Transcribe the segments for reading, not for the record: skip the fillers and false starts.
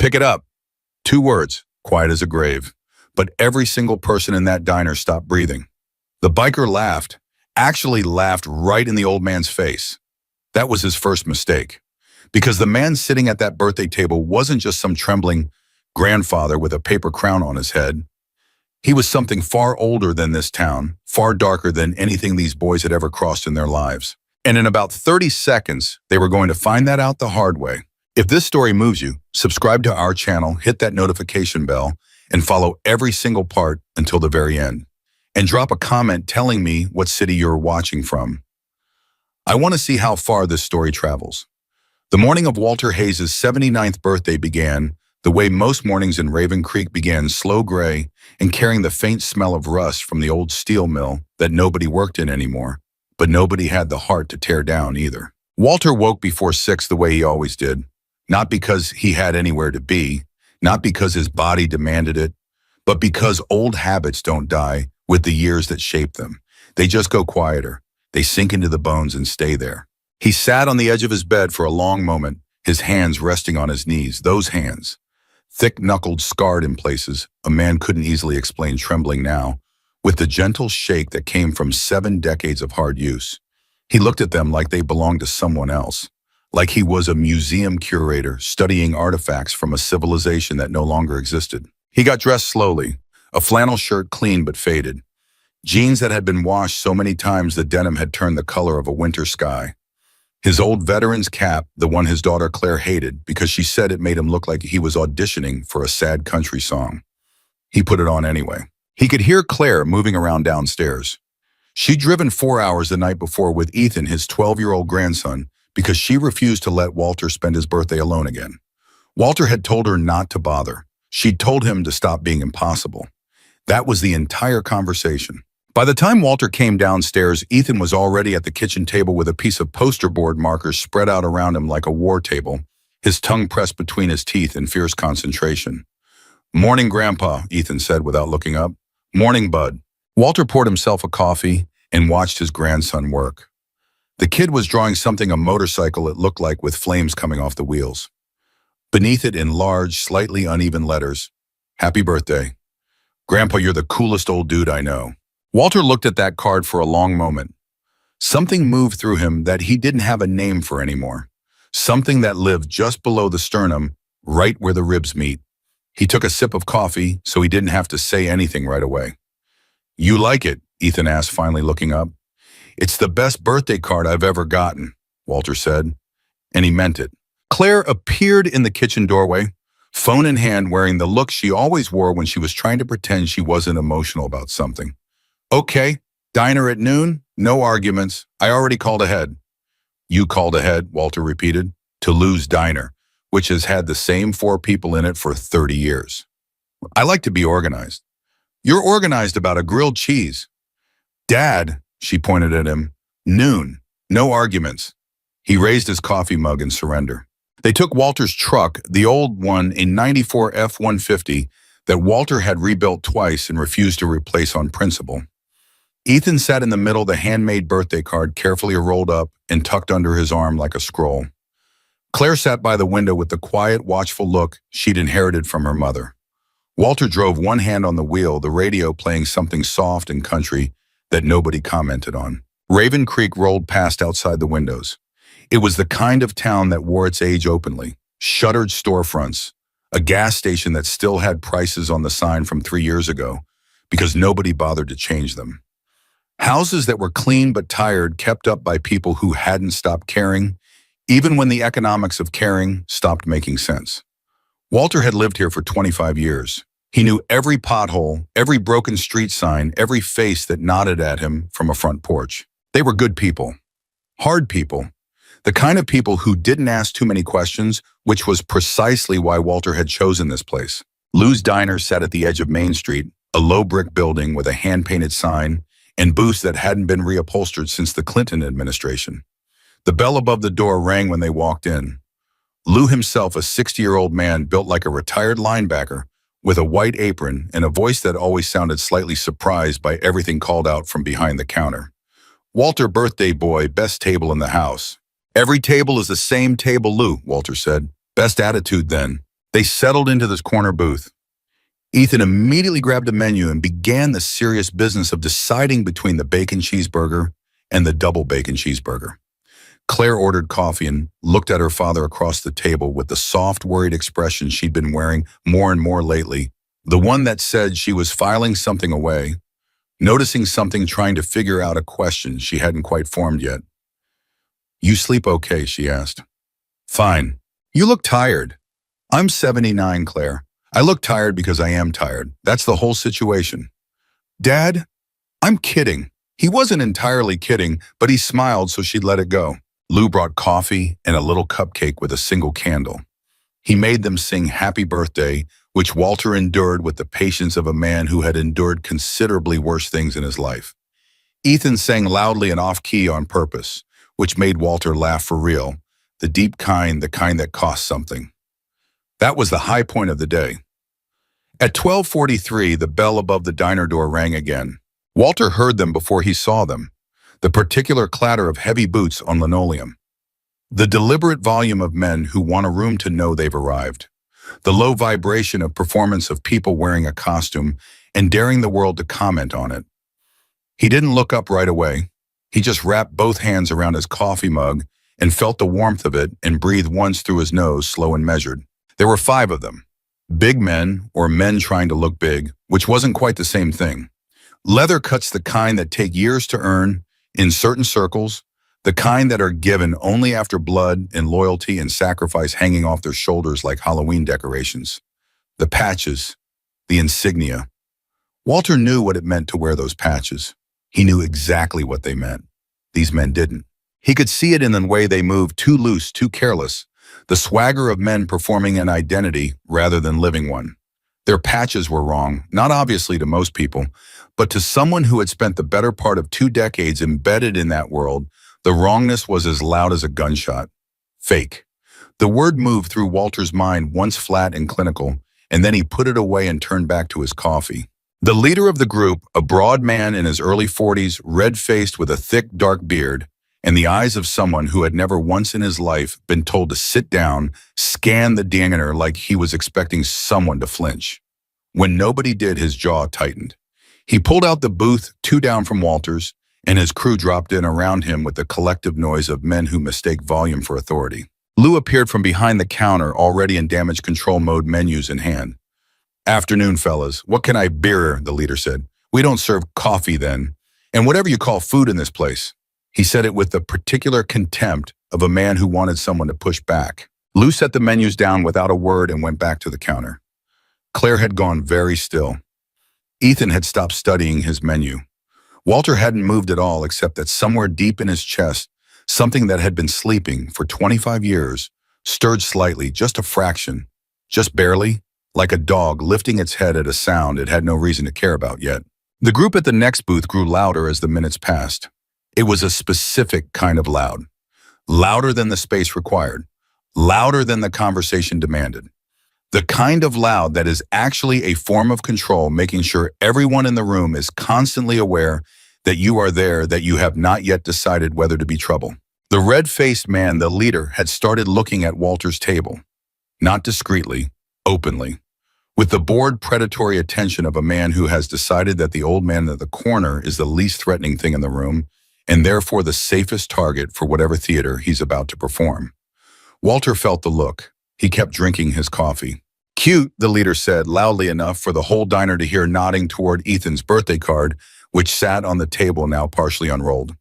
Pick it up. 2 words, quiet as a grave. But every single person in that diner stopped breathing. The biker laughed, actually laughed right in the old man's face. That was his first mistake. Because the man sitting at that birthday table wasn't just some trembling grandfather with a paper crown on his head. He was something far older than this town, far darker than anything these boys had ever crossed in their lives. And in about 30 seconds, they were going to find that out the hard way. If this story moves you, subscribe to our channel, hit that notification bell, and follow every single part until the very end. And drop a comment telling me what city you're watching from. I want to see how far this story travels. The morning of Walter Hayes' 79th birthday began the way most mornings in Raven Creek began, slow gray and carrying the faint smell of rust from the old steel mill that nobody worked in anymore, but nobody had the heart to tear down either. Walter woke before 6 the way he always did, not because he had anywhere to be, not because his body demanded it, but because old habits don't die with the years that shape them. They just go quieter. They sink into the bones and stay there. He sat on the edge of his bed for a long moment, his hands resting on his knees, those hands. Thick-knuckled, scarred in places, a man couldn't easily explain trembling now, with the gentle shake that came from 7 decades of hard use. He looked at them like they belonged to someone else, like he was a museum curator studying artifacts from a civilization that no longer existed. He got dressed slowly, a flannel shirt clean but faded, jeans that had been washed so many times the denim had turned the color of a winter sky. His old veteran's cap, the one his daughter Claire hated because she said it made him look like he was auditioning for a sad country song. He put it on anyway. He could hear Claire moving around downstairs. She'd driven 4 hours the night before with Ethan, his 12-year-old grandson, because she refused to let Walter spend his birthday alone again. Walter had told her not to bother. She'd told him to stop being impossible. That was the entire conversation. By the time Walter came downstairs, Ethan was already at the kitchen table with a piece of poster board markers spread out around him like a war table, his tongue pressed between his teeth in fierce concentration. "Morning, Grandpa," Ethan said without looking up. "Morning, Bud." Walter poured himself a coffee and watched his grandson work. The kid was drawing something a motorcycle it looked like with flames coming off the wheels. Beneath it in large, slightly uneven letters, "Happy birthday. Grandpa, you're the coolest old dude I know." Walter looked at that card for a long moment. Something moved through him that he didn't have a name for anymore. Something that lived just below the sternum, right where the ribs meet. He took a sip of coffee so he didn't have to say anything right away. "You like it?" Ethan asked, finally looking up. "It's the best birthday card I've ever gotten," Walter said, and he meant it. Claire appeared in the kitchen doorway, phone in hand, wearing the look she always wore when she was trying to pretend she wasn't emotional about something. "Okay, diner at noon, no arguments. I already called ahead." "You called ahead," Walter repeated, "to Lou's Diner, which has had the same 4 people in it for 30 years. I like to be organized." "You're organized about a grilled cheese." "Dad," she pointed at him, "noon, no arguments." He raised his coffee mug in surrender. They took Walter's truck, the old one, a 94 F-150 that Walter had rebuilt twice and refused to replace on principle. Ethan sat in the middle, the handmade birthday card carefully rolled up and tucked under his arm like a scroll. Claire sat by the window with the quiet, watchful look she'd inherited from her mother. Walter drove one hand on the wheel, the radio playing something soft and country that nobody commented on. Raven Creek rolled past outside the windows. It was the kind of town that wore its age openly. Shuttered storefronts, a gas station that still had prices on the sign from 3 years ago because nobody bothered to change them. Houses that were clean but tired, kept up by people who hadn't stopped caring, even when the economics of caring stopped making sense. Walter had lived here for 25 years. He knew every pothole, every broken street sign, every face that nodded at him from a front porch. They were good people. Hard people. The kind of people who didn't ask too many questions, which was precisely why Walter had chosen this place. Lou's Diner sat at the edge of Main Street, a low brick building with a hand-painted sign and booths that hadn't been reupholstered since the Clinton administration. The bell above the door rang when they walked in. Lou himself, a 60-year-old man built like a retired linebacker, with a white apron and a voice that always sounded slightly surprised by everything called out from behind the counter. "Walter, birthday boy, best table in the house." "Every table is the same table, Lou," Walter said. "Best attitude then." They settled into this corner booth. Ethan immediately grabbed a menu and began the serious business of deciding between the bacon cheeseburger and the double bacon cheeseburger. Claire ordered coffee and looked at her father across the table with the soft, worried expression she'd been wearing more and more lately, the one that said she was filing something away, noticing something, trying to figure out a question she hadn't quite formed yet. "You sleep okay?" she asked. "Fine. You look tired." "I'm 79, Claire. I look tired because I am tired. That's the whole situation." "Dad, I'm kidding." He wasn't entirely kidding, but he smiled, so she let it go. Lou brought coffee and a little cupcake with a single candle. He made them sing Happy Birthday, which Walter endured with the patience of a man who had endured considerably worse things in his life. Ethan sang loudly and off-key on purpose, which made Walter laugh for real, the deep kind, the kind that cost something. That was the high point of the day. At 12:43, the bell above the diner door rang again. Walter heard them before he saw them, the particular clatter of heavy boots on linoleum, the deliberate volume of men who want a room to know they've arrived, the low vibration of performance of people wearing a costume and daring the world to comment on it. He didn't look up right away. He just wrapped both hands around his coffee mug and felt the warmth of it and breathed once through his nose, slow and measured. There were 5 of them. Big men, or men trying to look big, which wasn't quite the same thing. Leather cuts, the kind that take years to earn in certain circles, the kind that are given only after blood and loyalty and sacrifice hanging off their shoulders like Halloween decorations. The patches, the insignia. Walter knew what it meant to wear those patches. He knew exactly what they meant. These men didn't. He could see it in the way they moved, too loose, too careless. The swagger of men performing an identity rather than living one. Their patches were wrong, not obviously to most people, but to someone who had spent the better part of 2 decades embedded in that world, the wrongness was as loud as a gunshot. Fake. The word moved through Walter's mind, once flat and clinical, and then he put it away and turned back to his coffee. The leader of the group, a broad man in his early 40s, red-faced with a thick, dark beard, and the eyes of someone who had never once in his life been told to sit down, scanned the diner like he was expecting someone to flinch. When nobody did, his jaw tightened. He pulled out the booth 2 down from Walter's, and his crew dropped in around him with the collective noise of men who mistake volume for authority. Lou appeared from behind the counter, already in damage control mode, menus in hand. "Afternoon, fellas. What can I beer?" the leader said. "We don't serve coffee then. And whatever you call food in this place." He said it with the particular contempt of a man who wanted someone to push back. Lou set the menus down without a word and went back to the counter. Claire had gone very still. Ethan had stopped studying his menu. Walter hadn't moved at all, except that somewhere deep in his chest, something that had been sleeping for 25 years stirred slightly, just a fraction, just barely, like a dog lifting its head at a sound it had no reason to care about yet. The group at the next booth grew louder as the minutes passed. It was a specific kind of loud. Louder than the space required. Louder than the conversation demanded. The kind of loud that is actually a form of control, making sure everyone in the room is constantly aware that you are there, that you have not yet decided whether to be trouble. The red-faced man, the leader, had started looking at Walter's table. Not discreetly, openly. With the bored, predatory attention of a man who has decided that the old man at the corner is the least threatening thing in the room, and therefore the safest target for whatever theater he's about to perform. Walter felt the look. He kept drinking his coffee. "Cute," the leader said, loudly enough for the whole diner to hear, nodding toward Ethan's birthday card, which sat on the table now partially unrolled.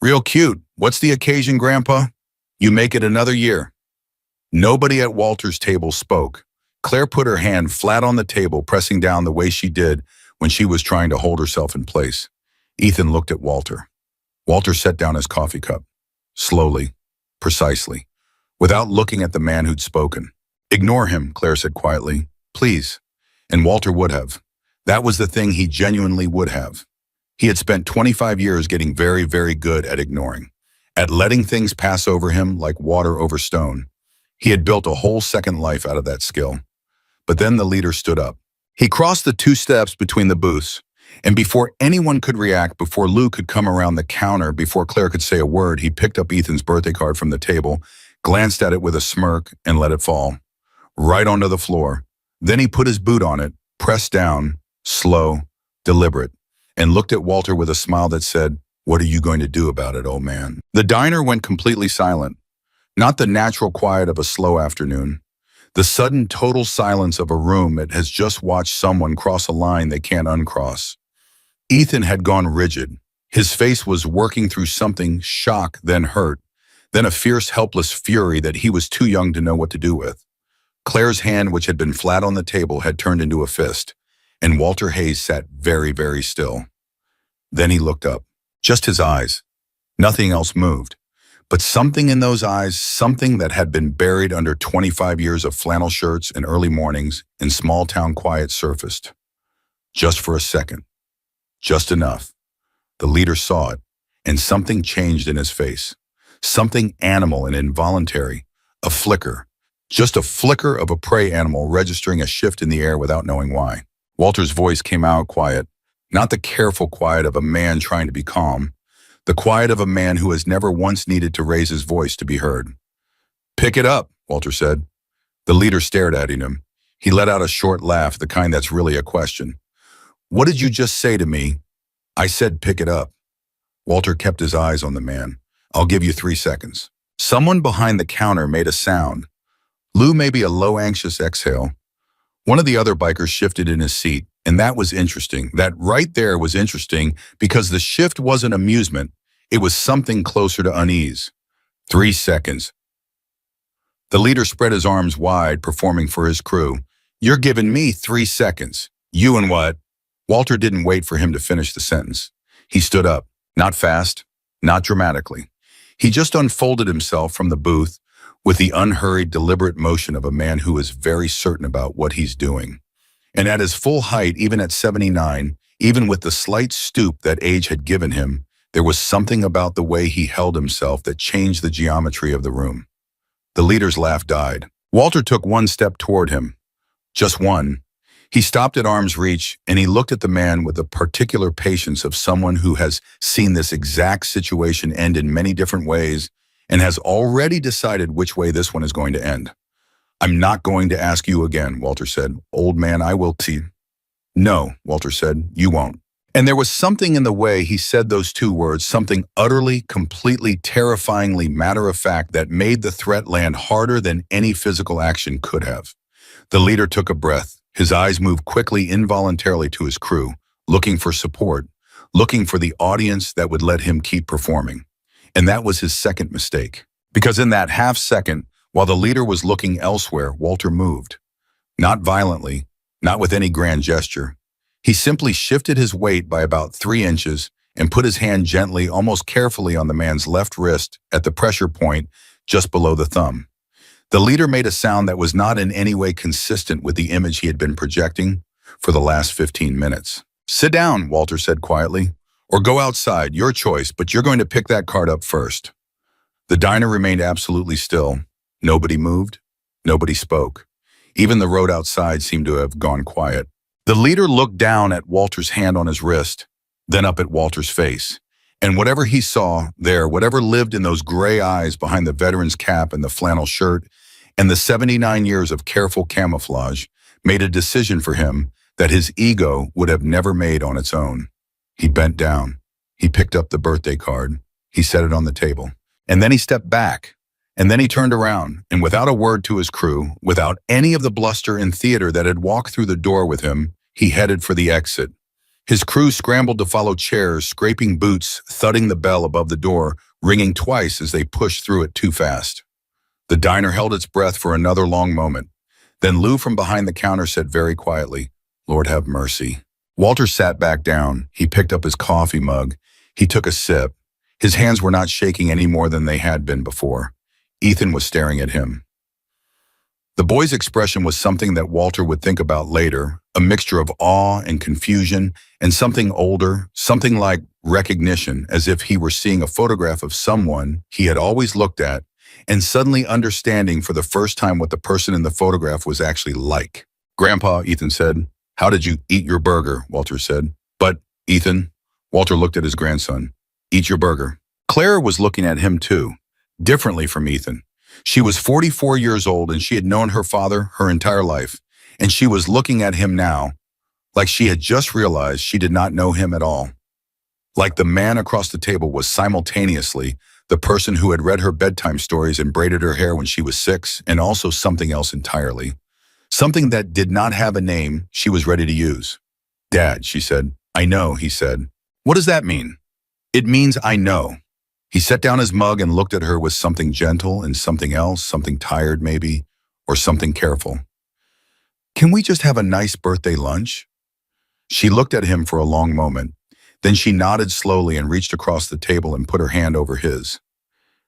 "Real cute. What's the occasion, Grandpa?" "You make it another year." Nobody at Walter's table spoke. Claire put her hand flat on the table, pressing down the way she did when she was trying to hold herself in place. Ethan looked at Walter. Walter set down his coffee cup. Slowly, precisely, without looking at the man who'd spoken. "Ignore him," Claire said quietly. "Please." And Walter would have. That was the thing, he genuinely would have. He had spent 25 years getting very, very good at ignoring, at letting things pass over him like water over stone. He had built a whole second life out of that skill. But then the leader stood up. He crossed the 2 steps between the booths, and before anyone could react, before Lou could come around the counter, before Claire could say a word, he picked up Ethan's birthday card from the table, glanced at it with a smirk, and let it fall. right onto the floor. Then he put his boot on it, pressed down, slow, deliberate, and looked at Walter with a smile that said, "What are you going to do about it, old man?" The diner went completely silent. Not the natural quiet of a slow afternoon. The sudden total silence of a room that has just watched someone cross a line they can't uncross. Ethan had gone rigid. His face was working through something, shock, then hurt, then a fierce, helpless fury that he was too young to know what to do with. Claire's hand, which had been flat on the table, had turned into a fist, and Walter Hayes sat very, very still. Then he looked up. Just his eyes. Nothing else moved. But something in those eyes, something that had been buried under 25 years of flannel shirts and early mornings and small-town quiet surfaced. Just for a second. Just enough. The leader saw it, and something changed in his face. Something animal and involuntary. A flicker. Just a flicker of a prey animal registering a shift in the air without knowing why. Walter's voice came out quiet, not the careful quiet of a man trying to be calm, the quiet of a man who has never once needed to raise his voice to be heard. "Pick it up," Walter said. The leader stared at him. He let out a short laugh, the kind that's really a question. "What did you just say to me?" "I said pick it up." Walter kept his eyes on the man. "I'll give you 3 seconds." Someone behind the counter made a sound. Lou, maybe a low, anxious exhale. One of the other bikers shifted in his seat, and that was interesting. That right there was interesting because the shift wasn't amusement. It was something closer to unease. 3 seconds. The leader spread his arms wide, performing for his crew. "You're giving me 3 seconds. You and what?" Walter didn't wait for him to finish the sentence. He stood up, not fast, not dramatically. He just unfolded himself from the booth with the unhurried, deliberate motion of a man who is very certain about what he's doing. And at his full height, even at 79, even with the slight stoop that age had given him, there was something about the way he held himself that changed the geometry of the room. The leader's laugh died. Walter took 1 step toward him. Just one. He stopped at arm's reach, and he looked at the man with the particular patience of someone who has seen this exact situation end in many different ways and has already decided which way this one is going to end. "I'm not going to ask you again," Walter said. "Old man, I will see." "No," Walter said, "you won't." And there was something in the way he said those 2 words, something utterly, completely, terrifyingly matter-of-fact that made the threat land harder than any physical action could have. The leader took a breath. His eyes moved quickly, involuntarily to his crew, looking for support, looking for the audience that would let him keep performing. And that was his second mistake. Because in that half second, while the leader was looking elsewhere, Walter moved. Not violently, not with any grand gesture. He simply shifted his weight by about 3 inches and put his hand gently, almost carefully on the man's left wrist at the pressure point just below the thumb. The leader made a sound that was not in any way consistent with the image he had been projecting for the last 15 minutes. "Sit down," Walter said quietly, "or go outside, your choice, but you're going to pick that card up first." The diner remained absolutely still. Nobody moved. Nobody spoke. Even the road outside seemed to have gone quiet. The leader looked down at Walter's hand on his wrist, then up at Walter's face. And whatever he saw there, whatever lived in those gray eyes behind the veteran's cap and the flannel shirt, and the 79 years of careful camouflage, made a decision for him that his ego would have never made on its own. He bent down. He picked up the birthday card. He set it on the table. And then he stepped back. And then he turned around, and without a word to his crew, without any of the bluster in theater that had walked through the door with him, he headed for the exit. His crew scrambled to follow chairs, scraping boots, thudding the bell above the door, ringing twice as they pushed through it too fast. The diner held its breath for another long moment. Then Lou from behind the counter said very quietly, "Lord have mercy." Walter sat back down. He picked up his coffee mug. He took a sip. His hands were not shaking any more than they had been before. Ethan was staring at him. The boy's expression was something that Walter would think about later, a mixture of awe and confusion and something older, something like recognition, as if he were seeing a photograph of someone he had always looked at and suddenly understanding for the first time what the person in the photograph was actually like. "Grandpa," Ethan said. "How did you eat your burger?" Walter said. "But, Ethan," Walter looked at his grandson, "eat your burger." Clara was looking at him too, differently from Ethan. She was 44 years old and she had known her father her entire life, and she was looking at him now like she had just realized she did not know him at all. Like the man across the table was simultaneously the person who had read her bedtime stories and braided her hair when she was 6, and also something else entirely. Something that did not have a name she was ready to use. "Dad," she said. "I know," he said. "What does that mean?" "It means I know." He set down his mug and looked at her with something gentle and something else, something tired maybe, or something careful. "Can we just have a nice birthday lunch?" She looked at him for a long moment. Then she nodded slowly and reached across the table and put her hand over his.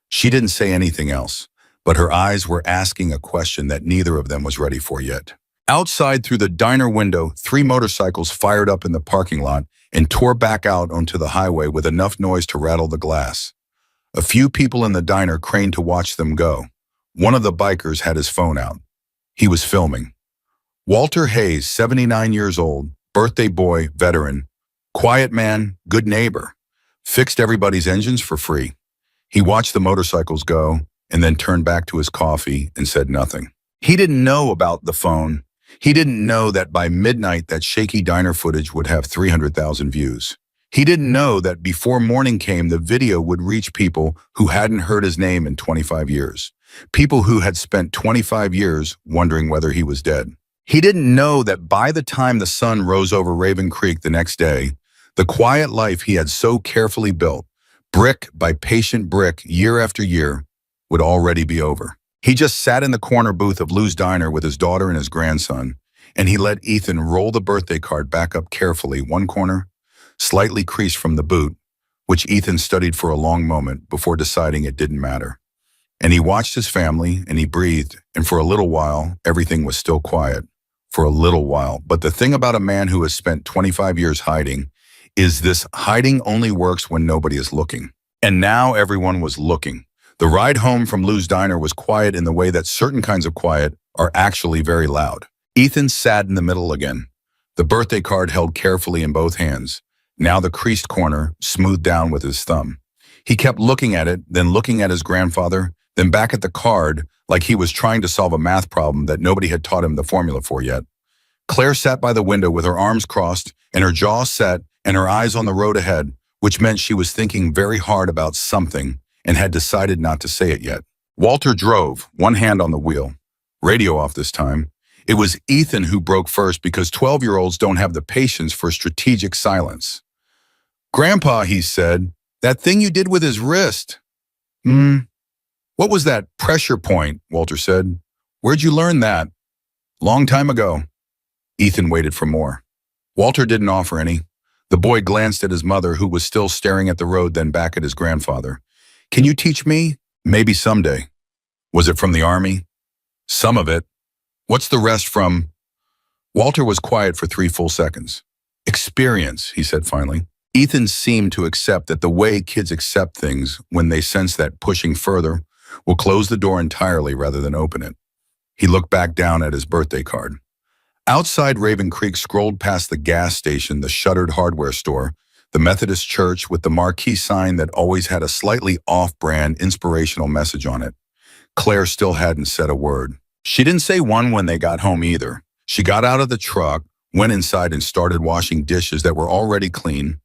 She didn't say anything else, but her eyes were asking a question that neither of them was ready for yet. Outside through the diner window, 3 motorcycles fired up in the parking lot and tore back out onto the highway with enough noise to rattle the glass. A few people in the diner craned to watch them go. One of the bikers had his phone out. He was filming. Walter Hayes, 79 years old, birthday boy, veteran, quiet man, good neighbor, fixed everybody's engines for free. He watched the motorcycles go and then turned back to his coffee and said nothing. He didn't know about the phone. He didn't know that by midnight that shaky diner footage would have 300,000 views. He didn't know that before morning came, the video would reach people who hadn't heard his name in 25 years. People who had spent 25 years wondering whether he was dead. He didn't know that by the time the sun rose over Raven Creek the next day, the quiet life he had so carefully built, brick by patient brick, year after year, would already be over. He just sat in the corner booth of Lou's Diner with his daughter and his grandson, and he let Ethan roll the birthday card back up carefully, one corner, slightly creased from the boot, which Ethan studied for a long moment before deciding it didn't matter. And he watched his family, and he breathed, and for a little while, everything was still quiet. For a little while. But the thing about a man who has spent 25 years hiding is this: hiding only works when nobody is looking. And now everyone was looking. The ride home from Lou's Diner was quiet in the way that certain kinds of quiet are actually very loud. Ethan sat in the middle again, the birthday card held carefully in both hands, now the creased corner smoothed down with his thumb. He kept looking at it, then looking at his grandfather, then back at the card, like he was trying to solve a math problem that nobody had taught him the formula for yet. Claire sat by the window with her arms crossed and her jaw set and her eyes on the road ahead, which meant she was thinking very hard about something and had decided not to say it yet. Walter drove, one hand on the wheel. Radio off this time. It was Ethan who broke first because 12-year-olds don't have the patience for strategic silence. "Grandpa," he said, "that thing you did with his wrist." "What was that pressure point?" Walter said. "Where'd you learn that?" "Long time ago." Ethan waited for more. Walter didn't offer any. The boy glanced at his mother, who was still staring at the road, then back at his grandfather. "Can you teach me?" "Maybe someday." "Was it from the army?" "Some of it." "What's the rest from?" Walter was quiet for 3 full seconds. "Experience," he said finally. Ethan seemed to accept that the way kids accept things when they sense that pushing further will close the door entirely rather than open it. He looked back down at his birthday card. Outside Raven Creek scrolled past the gas station, the shuttered hardware store, the Methodist church with the marquee sign that always had a slightly off-brand inspirational message on it. Claire still hadn't said a word. She didn't say one when they got home either. She got out of the truck, went inside and started washing dishes that were already clean,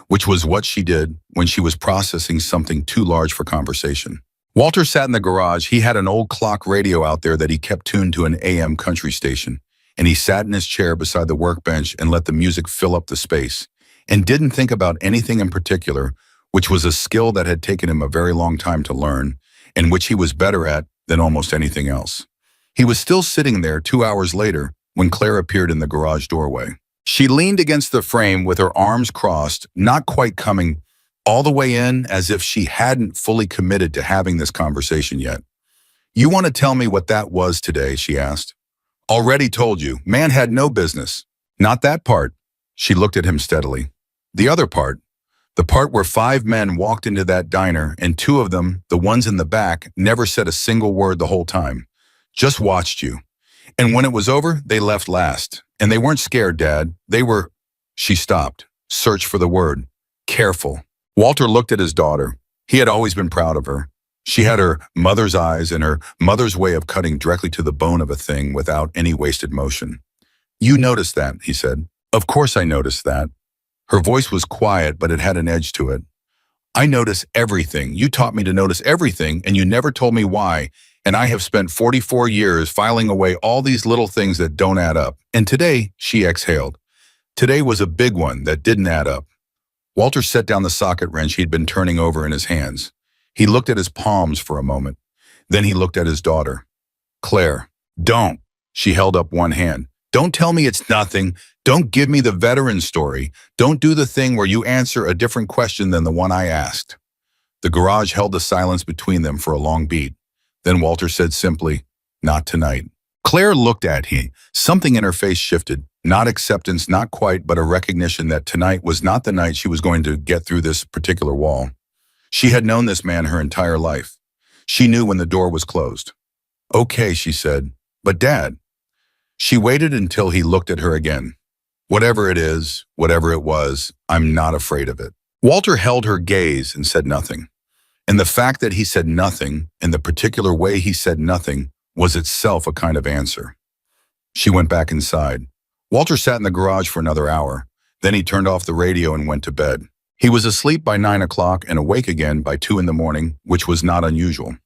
which was what she did when she was processing something too large for conversation. Walter sat in the garage. He had an old clock radio out there that he kept tuned to an AM country station, and he sat in his chair beside the workbench and let the music fill up the space, and didn't think about anything in particular, which was a skill that had taken him a very long time to learn, and which he was better at than almost anything else. He was still sitting there 2 hours later when Claire appeared in the garage doorway. She leaned against the frame with her arms crossed, not quite coming all the way in, as if she hadn't fully committed to having this conversation yet. "You want to tell me what that was today?" she asked. "Already told you. Man had no business." "Not that part." She looked at him steadily. "The other part. The part where 5 men walked into that diner and 2 of them, the ones in the back, never said a single word the whole time. Just watched you. And when it was over, they left last. And they weren't scared, Dad. They were—" She stopped, searched for the word. "Careful." Walter looked at his daughter. He had always been proud of her. She had her mother's eyes and her mother's way of cutting directly to the bone of a thing without any wasted motion. You noticed that, he said. Of course I noticed that. Her voice was quiet, but it had an edge to it. I notice everything. You taught me to notice everything, and you never told me why. And I have spent 44 years filing away all these little things that don't add up. And today, she exhaled. Today was a big one that didn't add up. Walter set down the socket wrench he'd been turning over in his hands. He looked at his palms for a moment. Then he looked at his daughter. Claire, don't. She held up one hand. Don't tell me it's nothing. Don't give me the veteran story. Don't do the thing where you answer a different question than the one I asked. The garage held the silence between them for a long beat. Then Walter said simply, not tonight. Claire looked at him. Something in her face shifted. Not acceptance, not quite, but a recognition that tonight was not the night she was going to get through this particular wall. She had known this man her entire life. She knew when the door was closed. Okay, she said, but Dad. She waited until he looked at her again. Whatever it is, whatever it was, I'm not afraid of it. Walter held her gaze and said nothing. And the fact that he said nothing, and the particular way he said nothing, was itself a kind of answer. She went back inside. Walter sat in the garage for another hour. Then he turned off the radio and went to bed. He was asleep by 9 o'clock and awake again by 2 in the morning, which was not unusual.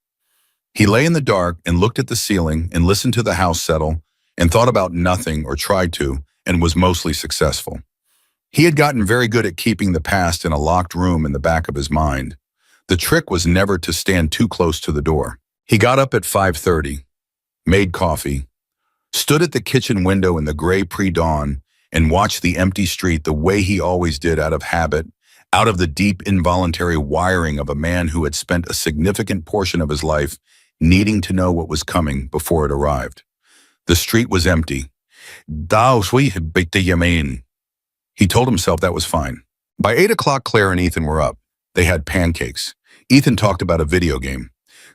He lay in the dark and looked at the ceiling and listened to the house settle and thought about nothing or tried to and was mostly successful. He had gotten very good at keeping the past in a locked room in the back of his mind. The trick was never to stand too close to the door. He got up at 5:30, made coffee, stood at the kitchen window in the gray pre-dawn and watched the empty street the way he always did out of habit, out of the deep involuntary wiring of a man who had spent a significant portion of his life needing to know what was coming before it arrived. The street was empty. He told himself that was fine. By 8 o'clock, Claire and Ethan were up. They had pancakes. Ethan talked about a video game.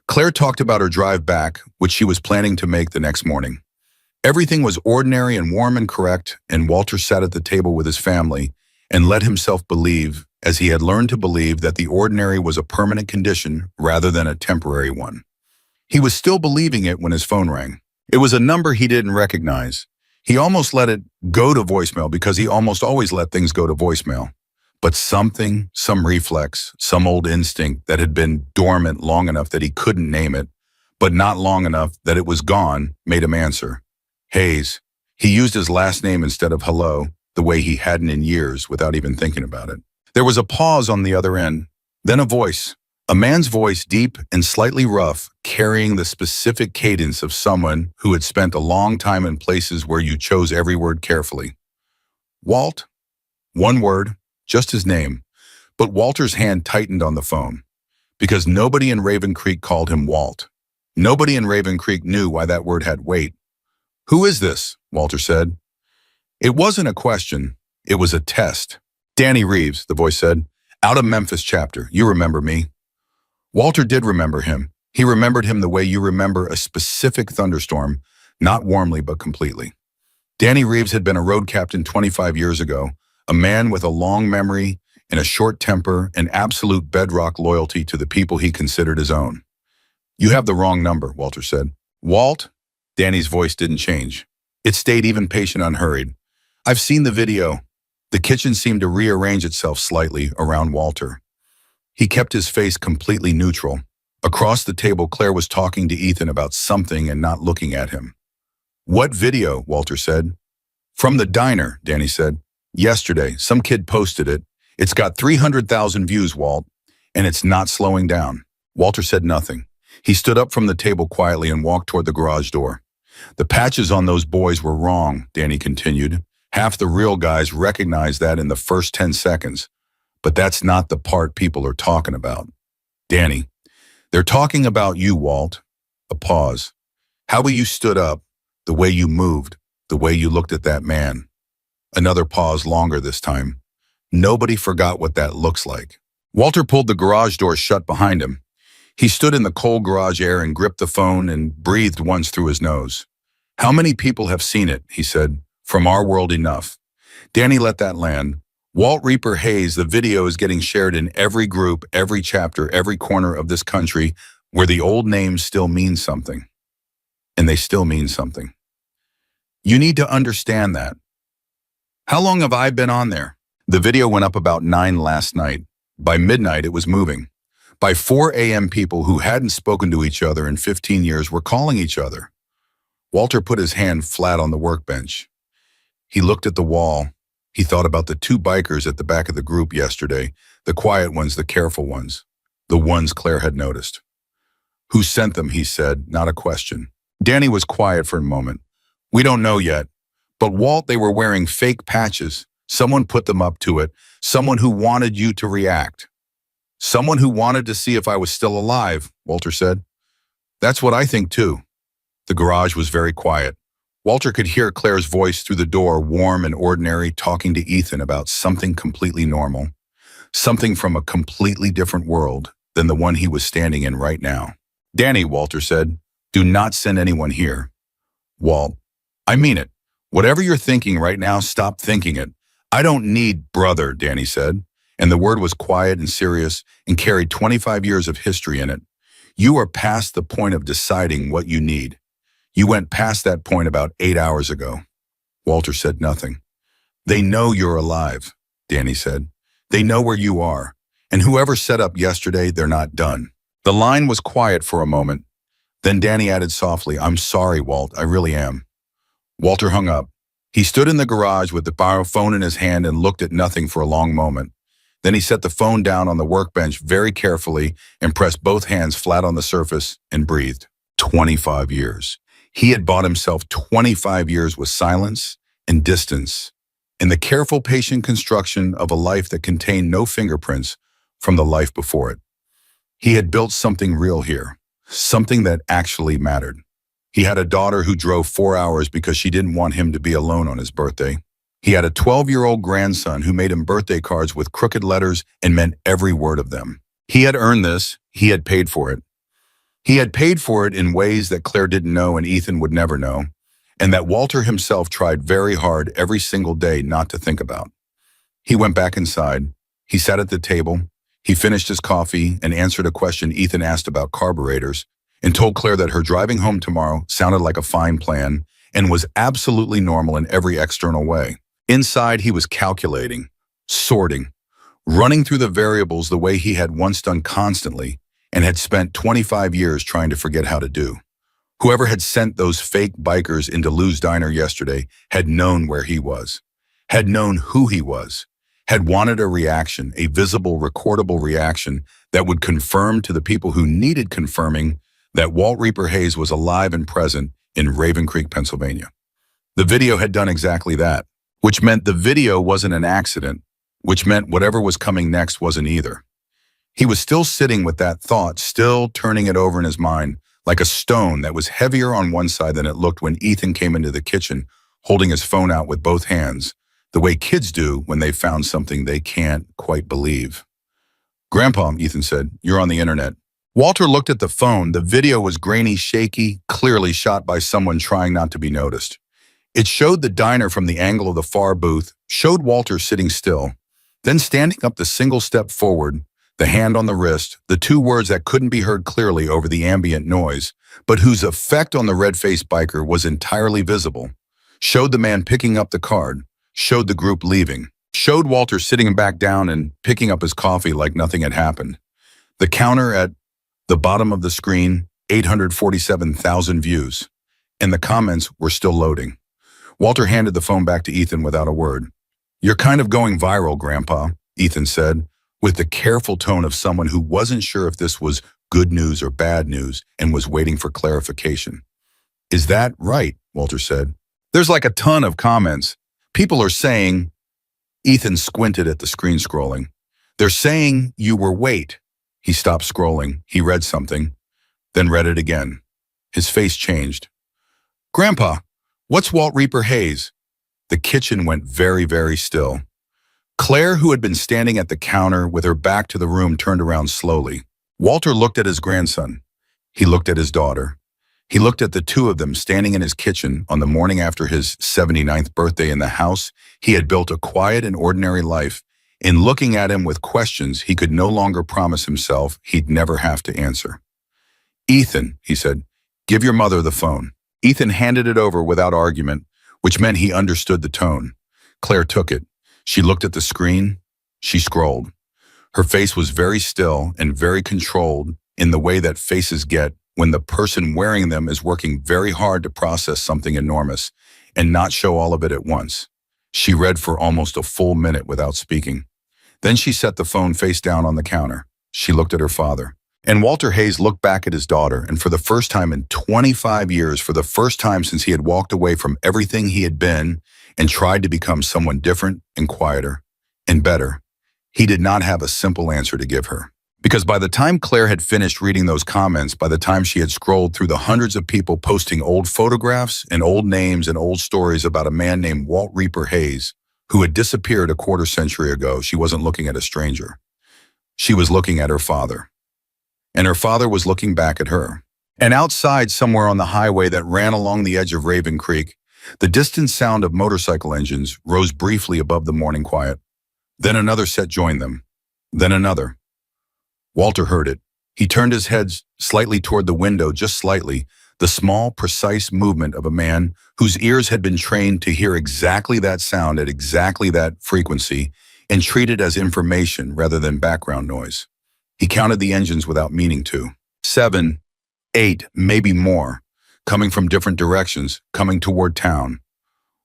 Claire talked about her drive back, which she was planning to make the next morning. Everything was ordinary and warm and correct, and Walter sat at the table with his family and let himself believe, as he had learned to believe, that the ordinary was a permanent condition rather than a temporary one. He was still believing it when his phone rang. It was a number he didn't recognize. He almost let it go to voicemail because he almost always let things go to voicemail. But something, some reflex, some old instinct that had been dormant long enough that he couldn't name it, but not long enough that it was gone, made him answer. Hayes. He used his last name instead of hello, the way he hadn't in years without even thinking about it. There was a pause on the other end, then a voice. A man's voice, deep and slightly rough, carrying the specific cadence of someone who had spent a long time in places where you chose every word carefully. Walt? One word, just his name. But Walter's hand tightened on the phone, because nobody in Raven Creek called him Walt. Nobody in Raven Creek knew why that word had weight. Who is this? Walter said. It wasn't a question, it was a test. Danny Reeves, the voice said. Out of Memphis chapter, you remember me. Walter did remember him. He remembered him the way you remember a specific thunderstorm, not warmly but completely. Danny Reeves had been a road captain 25 years ago, a man with a long memory and a short temper and absolute bedrock loyalty to the people he considered his own. You have the wrong number, Walter said. Walt? Danny's voice didn't change. It stayed even patient, unhurried. I've seen the video. The kitchen seemed to rearrange itself slightly around Walter. He kept his face completely neutral. Across the table, Claire was talking to Ethan about something and not looking at him. What video? Walter said. From the diner, Danny said. Yesterday, some kid posted it. It's got 300,000 views, Walt, and it's not slowing down. Walter said nothing. He stood up from the table quietly and walked toward the garage door. The patches on those boys were wrong, Danny continued. Half the real guys recognized that in the first 10 seconds. But that's not the part people are talking about. Danny, they're talking about you, Walt. A pause. How you stood up, the way you moved, the way you looked at that man. Another pause, longer this time. Nobody forgot what that looks like. Walter pulled the garage door shut behind him. He stood in the cold garage air and gripped the phone and breathed once through his nose. How many people have seen it, he said. From our world, enough. Danny let that land. Walt Reaper Hayes, the video is getting shared in every group, every chapter, every corner of this country where the old names still mean something, and they still mean something. You need to understand that. How long have I been on there? The video went up about 9 last night. By midnight, it was moving. By 4 a.m., people who hadn't spoken to each other in 15 years were calling each other. Walter put his hand flat on the workbench. He looked at the wall. He thought about the 2 bikers at the back of the group yesterday, the quiet ones, the careful ones, the ones Claire had noticed. Who sent them, he said, not a question. Danny was quiet for a moment. We don't know yet. But Walt, they were wearing fake patches. Someone put them up to it. Someone who wanted you to react. Someone who wanted to see if I was still alive, Walter said. That's what I think too. The garage was very quiet. Walter could hear Claire's voice through the door, warm and ordinary, talking to Ethan about something completely normal. Something from a completely different world than the one he was standing in right now. Danny, Walter said, do not send anyone here. Walt, I mean it. Whatever you're thinking right now, stop thinking it. I don't need brother, Danny said, and the word was quiet and serious and carried 25 years of history in it. You are past the point of deciding what you need. You went past that point about 8 hours ago. Walter said nothing. They know you're alive, Danny said. They know where you are, and whoever set up yesterday, they're not done. The line was quiet for a moment. Then Danny added softly, I'm sorry, Walt, I really am. Walter hung up. He stood in the garage with the phone in his hand and looked at nothing for a long moment. Then he set the phone down on the workbench very carefully and pressed both hands flat on the surface and breathed. 25 years. He had bought himself 25 years with silence and distance and the careful, patient construction of a life that contained no fingerprints from the life before it. He had built something real here, something that actually mattered. He had a daughter who drove 4 hours because she didn't want him to be alone on his birthday. He had a 12-year-old grandson who made him birthday cards with crooked letters and meant every word of them. He had earned this. He had paid for it. He had paid for it in ways that Claire didn't know and Ethan would never know, and that Walter himself tried very hard every single day not to think about. He went back inside. He sat at the table. He finished his coffee and answered a question Ethan asked about carburetors, and told Claire that her driving home tomorrow sounded like a fine plan and was absolutely normal in every external way. Inside, he was calculating, sorting, running through the variables the way he had once done constantly and had spent 25 years trying to forget how to do. Whoever had sent those fake bikers into Lou's diner yesterday had known where he was, had known who he was, had wanted a reaction, a visible, recordable reaction that would confirm to the people who needed confirming that Walt Reaper Hayes was alive and present in Raven Creek, Pennsylvania. The video had done exactly that, which meant the video wasn't an accident, which meant whatever was coming next wasn't either. He was still sitting with that thought, still turning it over in his mind, like a stone that was heavier on one side than it looked when Ethan came into the kitchen, holding his phone out with both hands, the way kids do when they found something they can't quite believe. Grandpa, Ethan said, you're on the internet. Walter looked at the phone. The video was grainy, shaky, clearly shot by someone trying not to be noticed. It showed the diner from the angle of the far booth, showed Walter sitting still, then standing up the single step forward, the hand on the wrist, the 2 words that couldn't be heard clearly over the ambient noise, but whose effect on the red-faced biker was entirely visible, showed the man picking up the card, showed the group leaving, showed Walter sitting back down and picking up his coffee like nothing had happened. The counter at the bottom of the screen, 847,000 views, and the comments were still loading. Walter handed the phone back to Ethan without a word. You're kind of going viral, Grandpa, Ethan said, with the careful tone of someone who wasn't sure if this was good news or bad news and was waiting for clarification. Is that right? Walter said. There's like a ton of comments. People are saying, Ethan squinted at the screen scrolling. They're saying you were wait. He stopped scrolling. He read something, then read it again. His face changed. Grandpa, what's Walt Reaper Hayes? The kitchen went very, very still. Claire, who had been standing at the counter with her back to the room, turned around slowly. Walter looked at his grandson. He looked at his daughter. He looked at the 2 of them standing in his kitchen on the morning after his 79th birthday in the house he had built a quiet and ordinary life, in looking at him with questions he could no longer promise himself he'd never have to answer. "Ethan," he said, "give your mother the phone." Ethan handed it over without argument, which meant he understood the tone. Claire took it. She looked at the screen. She scrolled. Her face was very still and very controlled in the way that faces get when the person wearing them is working very hard to process something enormous and not show all of it at once. She read for almost a full minute without speaking. Then she set the phone face down on the counter. She looked at her father. And Walter Hayes looked back at his daughter, and for the first time in 25 years, for the first time since he had walked away from everything he had been and tried to become someone different and quieter and better, he did not have a simple answer to give her. Because by the time Claire had finished reading those comments, by the time she had scrolled through the hundreds of people posting old photographs and old names and old stories about a man named Walt Reaper Hayes, who had disappeared a quarter century ago, she wasn't looking at a stranger. She was looking at her father. And her father was looking back at her. And outside, somewhere on the highway that ran along the edge of Raven Creek, the distant sound of motorcycle engines rose briefly above the morning quiet. Then another set joined them. Then another. Walter heard it. He turned his head slightly toward the window, just slightly, the small, precise movement of a man whose ears had been trained to hear exactly that sound at exactly that frequency and treat it as information rather than background noise. He counted the engines without meaning to. 7, 8, maybe more, coming from different directions, coming toward town.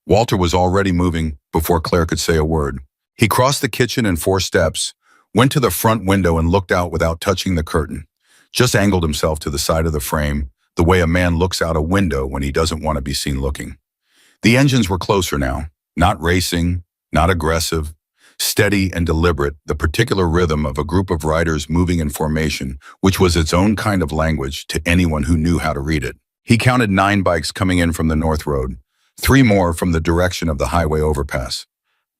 Walter was already moving before Claire could say a word. He crossed the kitchen in 4 steps, went to the front window and looked out without touching the curtain, just angled himself to the side of the frame, the way a man looks out a window when he doesn't want to be seen looking. The engines were closer now, not racing, not aggressive, steady and deliberate, the particular rhythm of a group of riders moving in formation, which was its own kind of language to anyone who knew how to read it. He counted 9 bikes coming in from the North Road, 3 more from the direction of the highway overpass.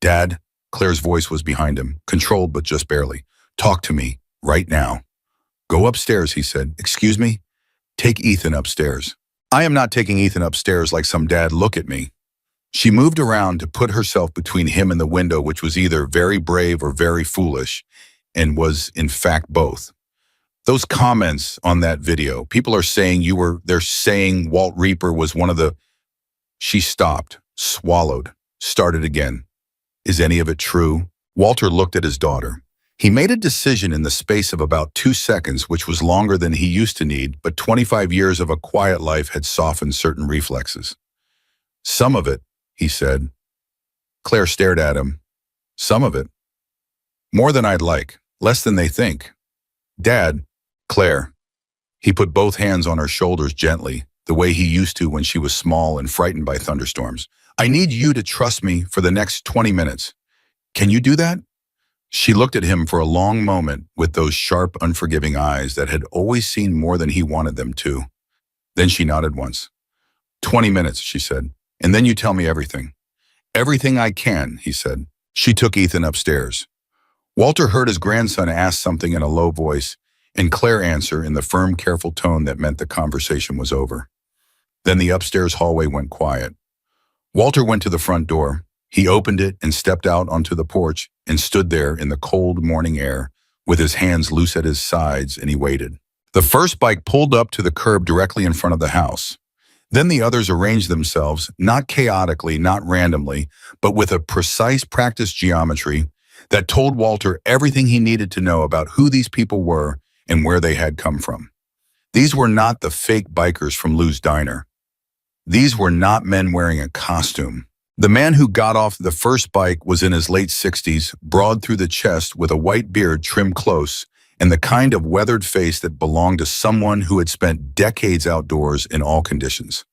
"Dad," Claire's voice was behind him, controlled but just barely. "Talk to me, right now." "Go upstairs," he said. "Excuse me?" "Take Ethan upstairs." "I am not taking Ethan upstairs like some dad. Look at me." She moved around to put herself between him and the window, which was either very brave or very foolish, and was in fact both. Those comments on that video, people are saying they're saying Walt Reaper was one of the... She stopped, swallowed, started again. Is any of it true? Walter looked at his daughter. He made a decision in the space of about 2 seconds, which was longer than he used to need, but 25 years of a quiet life had softened certain reflexes. "Some of it," he said. Claire stared at him. "Some of it. More than I'd like, less than they think." "Dad," Claire. He put both hands on her shoulders gently, the way he used to when she was small and frightened by thunderstorms. "I need you to trust me for the next 20 minutes. Can you do that?" She looked at him for a long moment with those sharp, unforgiving eyes that had always seen more than he wanted them to. Then she nodded once. 20 minutes, she said, "and then you tell me everything." "Everything I can," he said. She took Ethan upstairs. Walter heard his grandson ask something in a low voice, and Claire answer in the firm, careful tone that meant the conversation was over. Then the upstairs hallway went quiet. Walter went to the front door. He opened it and stepped out onto the porch and stood there in the cold morning air with his hands loose at his sides, and he waited. The first bike pulled up to the curb directly in front of the house. Then the others arranged themselves, not chaotically, not randomly, but with a precise practiced geometry that told Walter everything he needed to know about who these people were and where they had come from. These were not the fake bikers from Lou's Diner. These were not men wearing a costume. The man who got off the first bike was in his late 60s, broad through the chest with a white beard trimmed close and the kind of weathered face that belonged to someone who had spent decades outdoors in all conditions.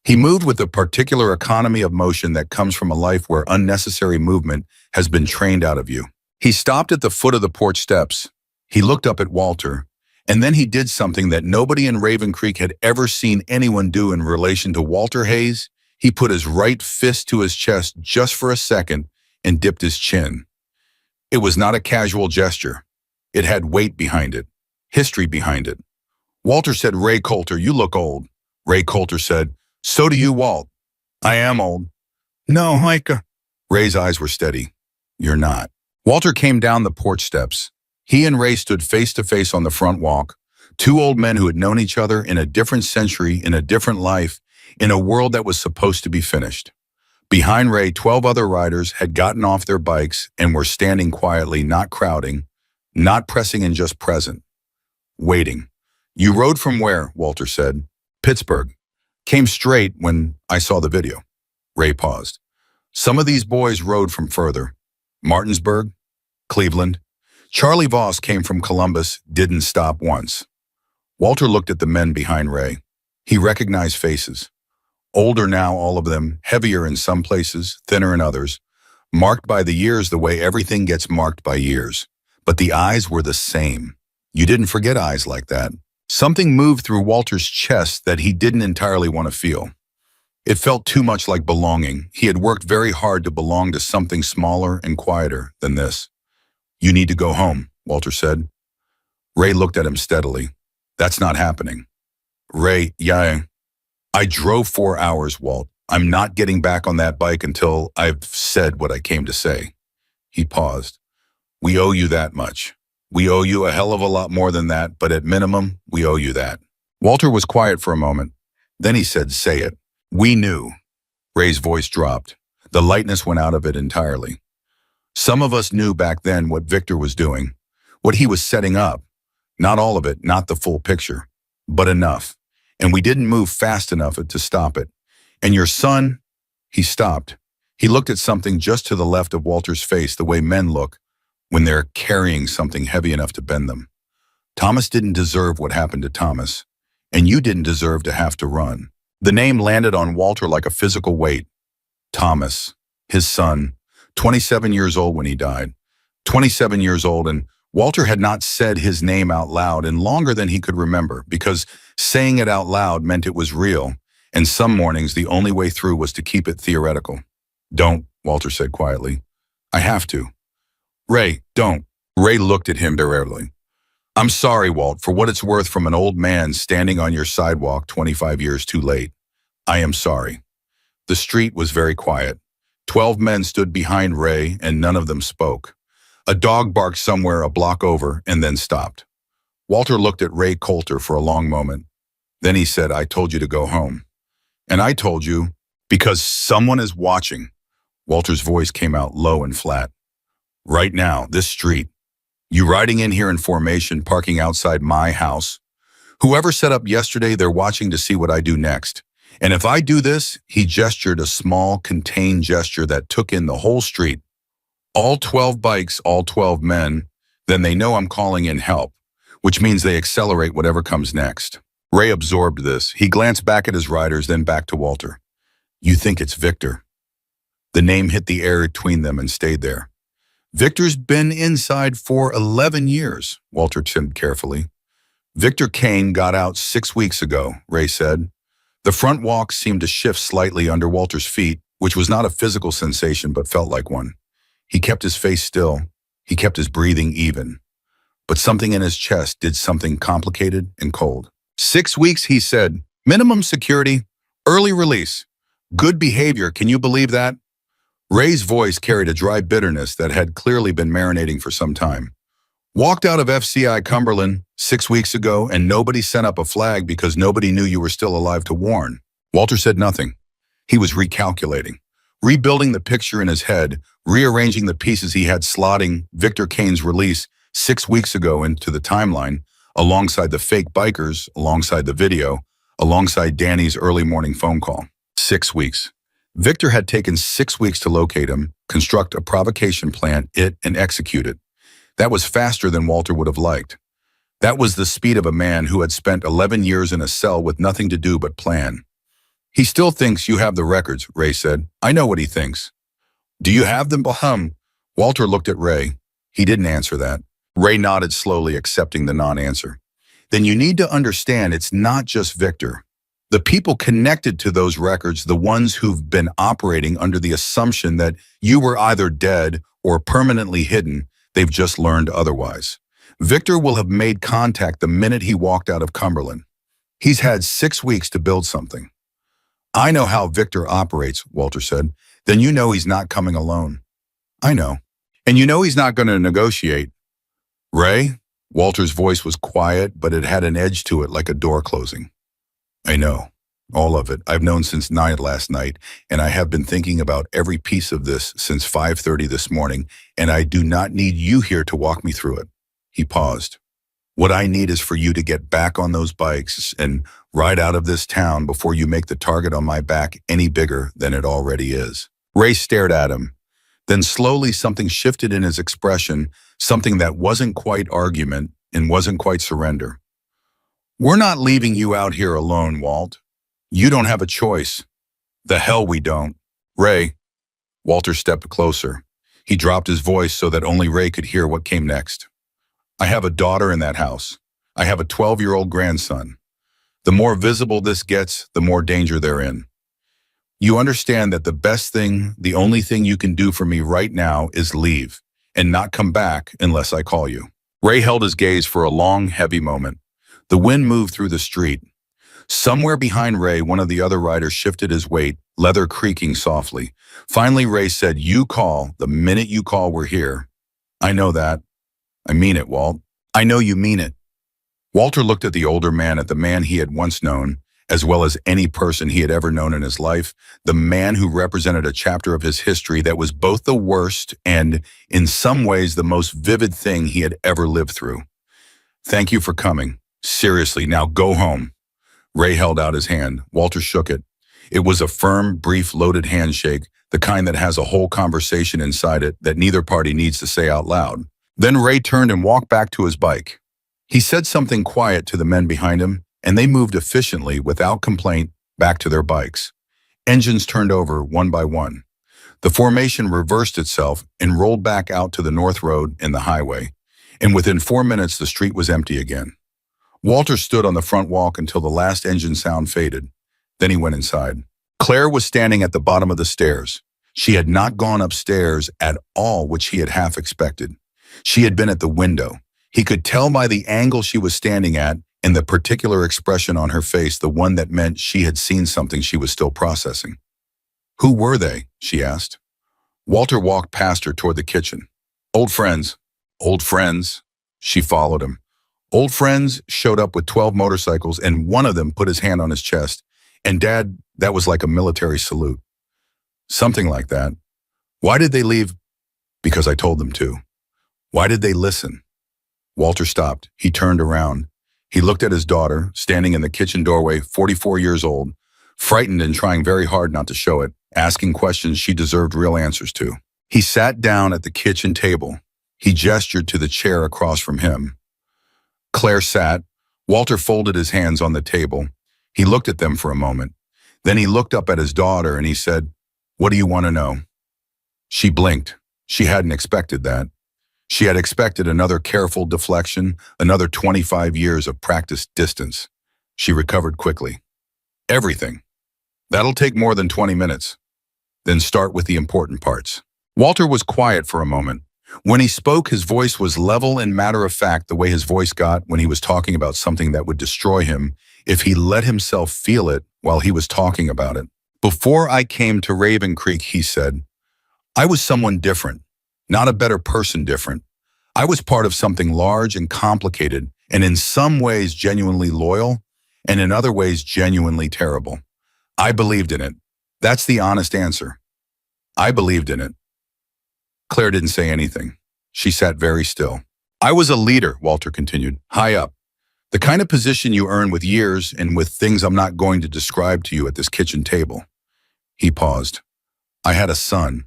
He moved with the particular economy of motion that comes from a life where unnecessary movement has been trained out of you. He stopped at the foot of the porch steps. He looked up at Walter, and then he did something that nobody in Raven Creek had ever seen anyone do in relation to Walter Hayes. He put his right fist to his chest just for a second and dipped his chin. It was not a casual gesture. It had weight behind it, history behind it. Walter said, "Ray Coulter, you look old." Ray Coulter said, "So do you, Walt." "I am old." "No, Micah." Ray's eyes were steady. "You're not." Walter came down the porch steps. He and Ray stood face to face on the front walk, Two old men who had known each other in a different century, in a different life, in a world that was supposed to be finished. Behind Ray, 12 other riders had gotten off their bikes and were standing quietly, not crowding, not pressing in, just present, waiting. You rode from where? Walter said. Pittsburgh. Came straight when I saw the video. Ray paused. Some of these boys rode from further. Martinsburg, Cleveland. Charlie Voss came from Columbus, didn't stop once. Walter looked at the men behind Ray. He recognized faces. Older now, all of them, heavier in some places, thinner in others, marked by the years the way everything gets marked by years. But the eyes were the same. You didn't forget eyes like that. Something moved through Walter's chest that he didn't entirely want to feel. It felt too much like belonging. He had worked very hard to belong to something smaller and quieter than this. You need to go home, Walter said. Ray looked at him steadily. That's not happening. Ray, yeah, I drove 4 hours, Walt. I'm not getting back on that bike until I've said what I came to say. He paused. We owe you that much. We owe you a hell of a lot more than that, but at minimum, we owe you that. Walter was quiet for a moment. Then he said, say it. We knew. Ray's voice dropped. The lightness went out of it entirely. Some of us knew back then what Victor was doing, what he was setting up. Not all of it, not the full picture, but enough. And we didn't move fast enough to stop it. And your son, he stopped. He looked at something just to the left of Walter's face, the way men look when they're carrying something heavy enough to bend them. Thomas didn't deserve what happened to Thomas, and you didn't deserve to have to run. The name landed on Walter like a physical weight. Thomas, his son, 27 years old when he died. 27 years old, and Walter had not said his name out loud in longer than he could remember, because saying it out loud meant it was real, and some mornings the only way through was to keep it theoretical. Don't, Walter said quietly. I have to. Ray, don't. Ray looked at him directly. I'm sorry, Walt, for what it's worth, from an old man standing on your sidewalk 25 years too late. I am sorry. The street was very quiet. 12 men stood behind Ray, and none of them spoke. A dog barked somewhere a block over and then stopped. Walter looked at Ray Coulter for a long moment. Then he said, I told you to go home. And I told you because someone is watching. Walter's voice came out low and flat. Right now, this street. You riding in here in formation, parking outside my house. Whoever set up yesterday, they're watching to see what I do next. And if I do this, he gestured a small, contained gesture that took in the whole street. All 12 bikes, all 12 men, then they know I'm calling in help, which means they accelerate whatever comes next. Ray absorbed this. He glanced back at his riders, then back to Walter. You think it's Victor? The name hit the air between them and stayed there. Victor's been inside for 11 years, Walter said carefully. Victor Kane got out 6 weeks ago, Ray said. The front walk seemed to shift slightly under Walter's feet, which was not a physical sensation but felt like one. He kept his face still. He kept his breathing even. But something in his chest did something complicated and cold. 6 weeks, he said. Minimum security, early release, good behavior. Can you believe that? Ray's voice carried a dry bitterness that had clearly been marinating for some time. Walked out of FCI Cumberland 6 weeks ago, and nobody sent up a flag because nobody knew you were still alive to warn. Walter said nothing. He was recalculating, rebuilding the picture in his head, rearranging the pieces he had, slotting Victor Kane's release 6 weeks ago into the timeline, alongside the fake bikers, alongside the video, alongside Danny's early morning phone call. 6 weeks. Victor had taken 6 weeks to locate him, construct a provocation plan, and execute it. That was faster than Walter would have liked. That was the speed of a man who had spent 11 years in a cell with nothing to do but plan. He still thinks you have the records, Ray said. I know what he thinks. Do you have them? Walter looked at Ray. He didn't answer that. Ray nodded slowly, accepting the non-answer. Then you need to understand it's not just Victor. The people connected to those records, the ones who've been operating under the assumption that you were either dead or permanently hidden, they've just learned otherwise. Victor will have made contact the minute he walked out of Cumberland. He's had 6 weeks to build something. I know how Victor operates, Walter said. Then you know he's not coming alone. I know. And you know he's not going to negotiate. Ray, Walter's voice was quiet, but it had an edge to it like a door closing. I know. All of it. I've known since 9 last night, and I have been thinking about every piece of this since 5:30 this morning, and I do not need you here to walk me through it. He paused. What I need is for you to get back on those bikes and ride out of this town before you make the target on my back any bigger than it already is. Ray stared at him. Then slowly something shifted in his expression, something that wasn't quite argument and wasn't quite surrender. We're not leaving you out here alone, Walt. You don't have a choice. The hell we don't. Ray. Walter stepped closer. He dropped his voice so that only Ray could hear what came next. I have a daughter in that house. I have a 12-year-old grandson. The more visible this gets, the more danger they're in. You understand that the best thing, the only thing you can do for me right now is leave and not come back unless I call you. Ray held his gaze for a long, heavy moment. The wind moved through the street. Somewhere behind Ray, one of the other riders shifted his weight, leather creaking softly. Finally, Ray said, "You call. The minute you call, we're here." I know that. I mean it, Walt. I know you mean it. Walter looked at the older man, at the man he had once known, as well as any person he had ever known in his life, the man who represented a chapter of his history that was both the worst and, in some ways, the most vivid thing he had ever lived through. Thank you for coming. Seriously, now go home. Ray held out his hand. Walter shook it. It was a firm, brief, loaded handshake, the kind that has a whole conversation inside it that neither party needs to say out loud. Then Ray turned and walked back to his bike. He said something quiet to the men behind him, and they moved efficiently, without complaint, back to their bikes. Engines turned over one by one. The formation reversed itself and rolled back out to the North Road and the highway, and within 4 minutes the street was empty again. Walter stood on the front walk until the last engine sound faded. Then he went inside. Claire was standing at the bottom of the stairs. She had not gone upstairs at all, which he had half expected. She had been at the window. He could tell by the angle she was standing at and the particular expression on her face, the one that meant she had seen something she was still processing. Who were they? She asked. Walter walked past her toward the kitchen. Old friends. Old friends. She followed him. Old friends showed up with 12 motorcycles, and one of them put his hand on his chest. And Dad, that was like a military salute. Something like that. Why did they leave? Because I told them to. Why did they listen? Walter stopped. He turned around. He looked at his daughter, standing in the kitchen doorway, 44 years old, frightened and trying very hard not to show it, asking questions she deserved real answers to. He sat down at the kitchen table. He gestured to the chair across from him. Claire sat. Walter folded his hands on the table. He looked at them for a moment. Then he looked up at his daughter and he said, "What do you want to know?" She blinked. She hadn't expected that. She had expected another careful deflection, another 25 years of practiced distance. She recovered quickly. Everything. That'll take more than 20 minutes. Then start with the important parts. Walter was quiet for a moment. When he spoke, his voice was level and matter-of-fact, the way his voice got when he was talking about something that would destroy him if he let himself feel it while he was talking about it. Before I came to Raven Creek, he said, I was someone different. Not a better person different. I was part of something large and complicated, and in some ways genuinely loyal, and in other ways genuinely terrible. I believed in it. That's the honest answer. I believed in it. Claire didn't say anything. She sat very still. I was a leader, Walter continued, high up. The kind of position you earn with years and with things I'm not going to describe to you at this kitchen table. He paused. I had a son.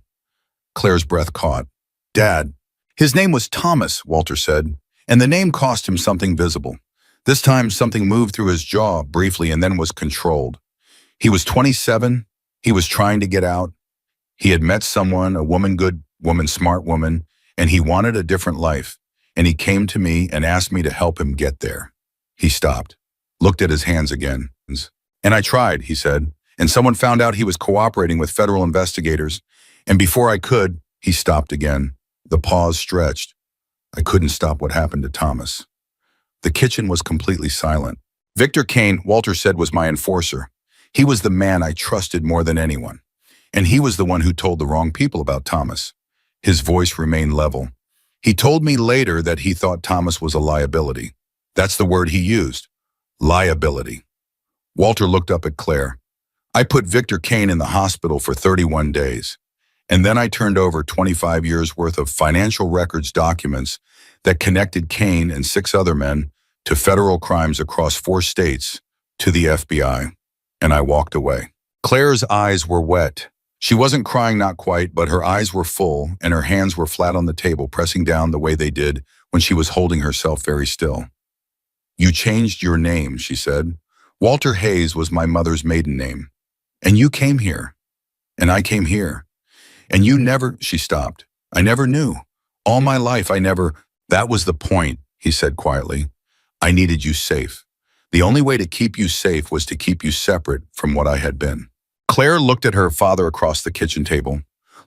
Claire's breath caught. Dad. His name was Thomas, Walter said, and the name cost him something visible. This time something moved through his jaw briefly and then was controlled. He was 27. He was trying to get out. He had met someone, a woman, good woman, smart woman, and he wanted a different life. And he came to me and asked me to help him get there. He stopped, looked at his hands again. And I tried, he said, and someone found out he was cooperating with federal investigators. And before I could, he stopped again. The pause stretched. I couldn't stop what happened to Thomas. The kitchen was completely silent. Victor Kane, Walter said, was my enforcer. He was the man I trusted more than anyone. And he was the one who told the wrong people about Thomas. His voice remained level. He told me later that he thought Thomas was a liability. That's the word he used. Liability. Walter looked up at Claire. I put Victor Kane in the hospital for 31 days. And then I turned over 25 years worth of financial records documents that connected Kane and 6 other men to federal crimes across 4 states to the FBI. And I walked away. Claire's eyes were wet. She wasn't crying, not quite, but her eyes were full and her hands were flat on the table, pressing down the way they did when she was holding herself very still. You changed your name, she said. Walter Hayes was my mother's maiden name. And you came here. And I came here. And you never, she stopped. I never knew. All my life, that was the point, he said quietly. I needed you safe. The only way to keep you safe was to keep you separate from what I had been. Claire looked at her father across the kitchen table,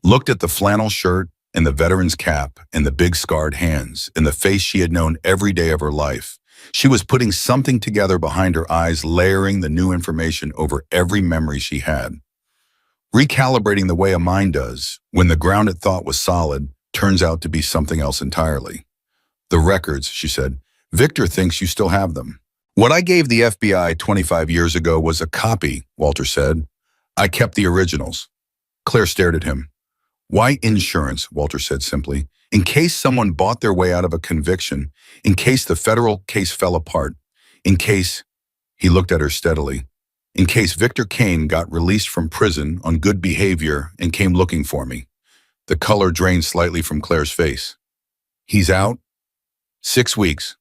looked at the flannel shirt and the veteran's cap and the big scarred hands and the face she had known every day of her life. She was putting something together behind her eyes, layering the new information over every memory she had. Recalibrating the way a mind does, when the ground it thought was solid, turns out to be something else entirely. The records, she said. Victor thinks you still have them. What I gave the FBI 25 years ago was a copy, Walter said. I kept the originals. Claire stared at him. Why insurance, Walter said simply. In case someone bought their way out of a conviction, in case the federal case fell apart, in case, he looked at her steadily, in case Victor Kane got released from prison on good behavior and came looking for me. The color drained slightly from Claire's face. He's out? 6 weeks.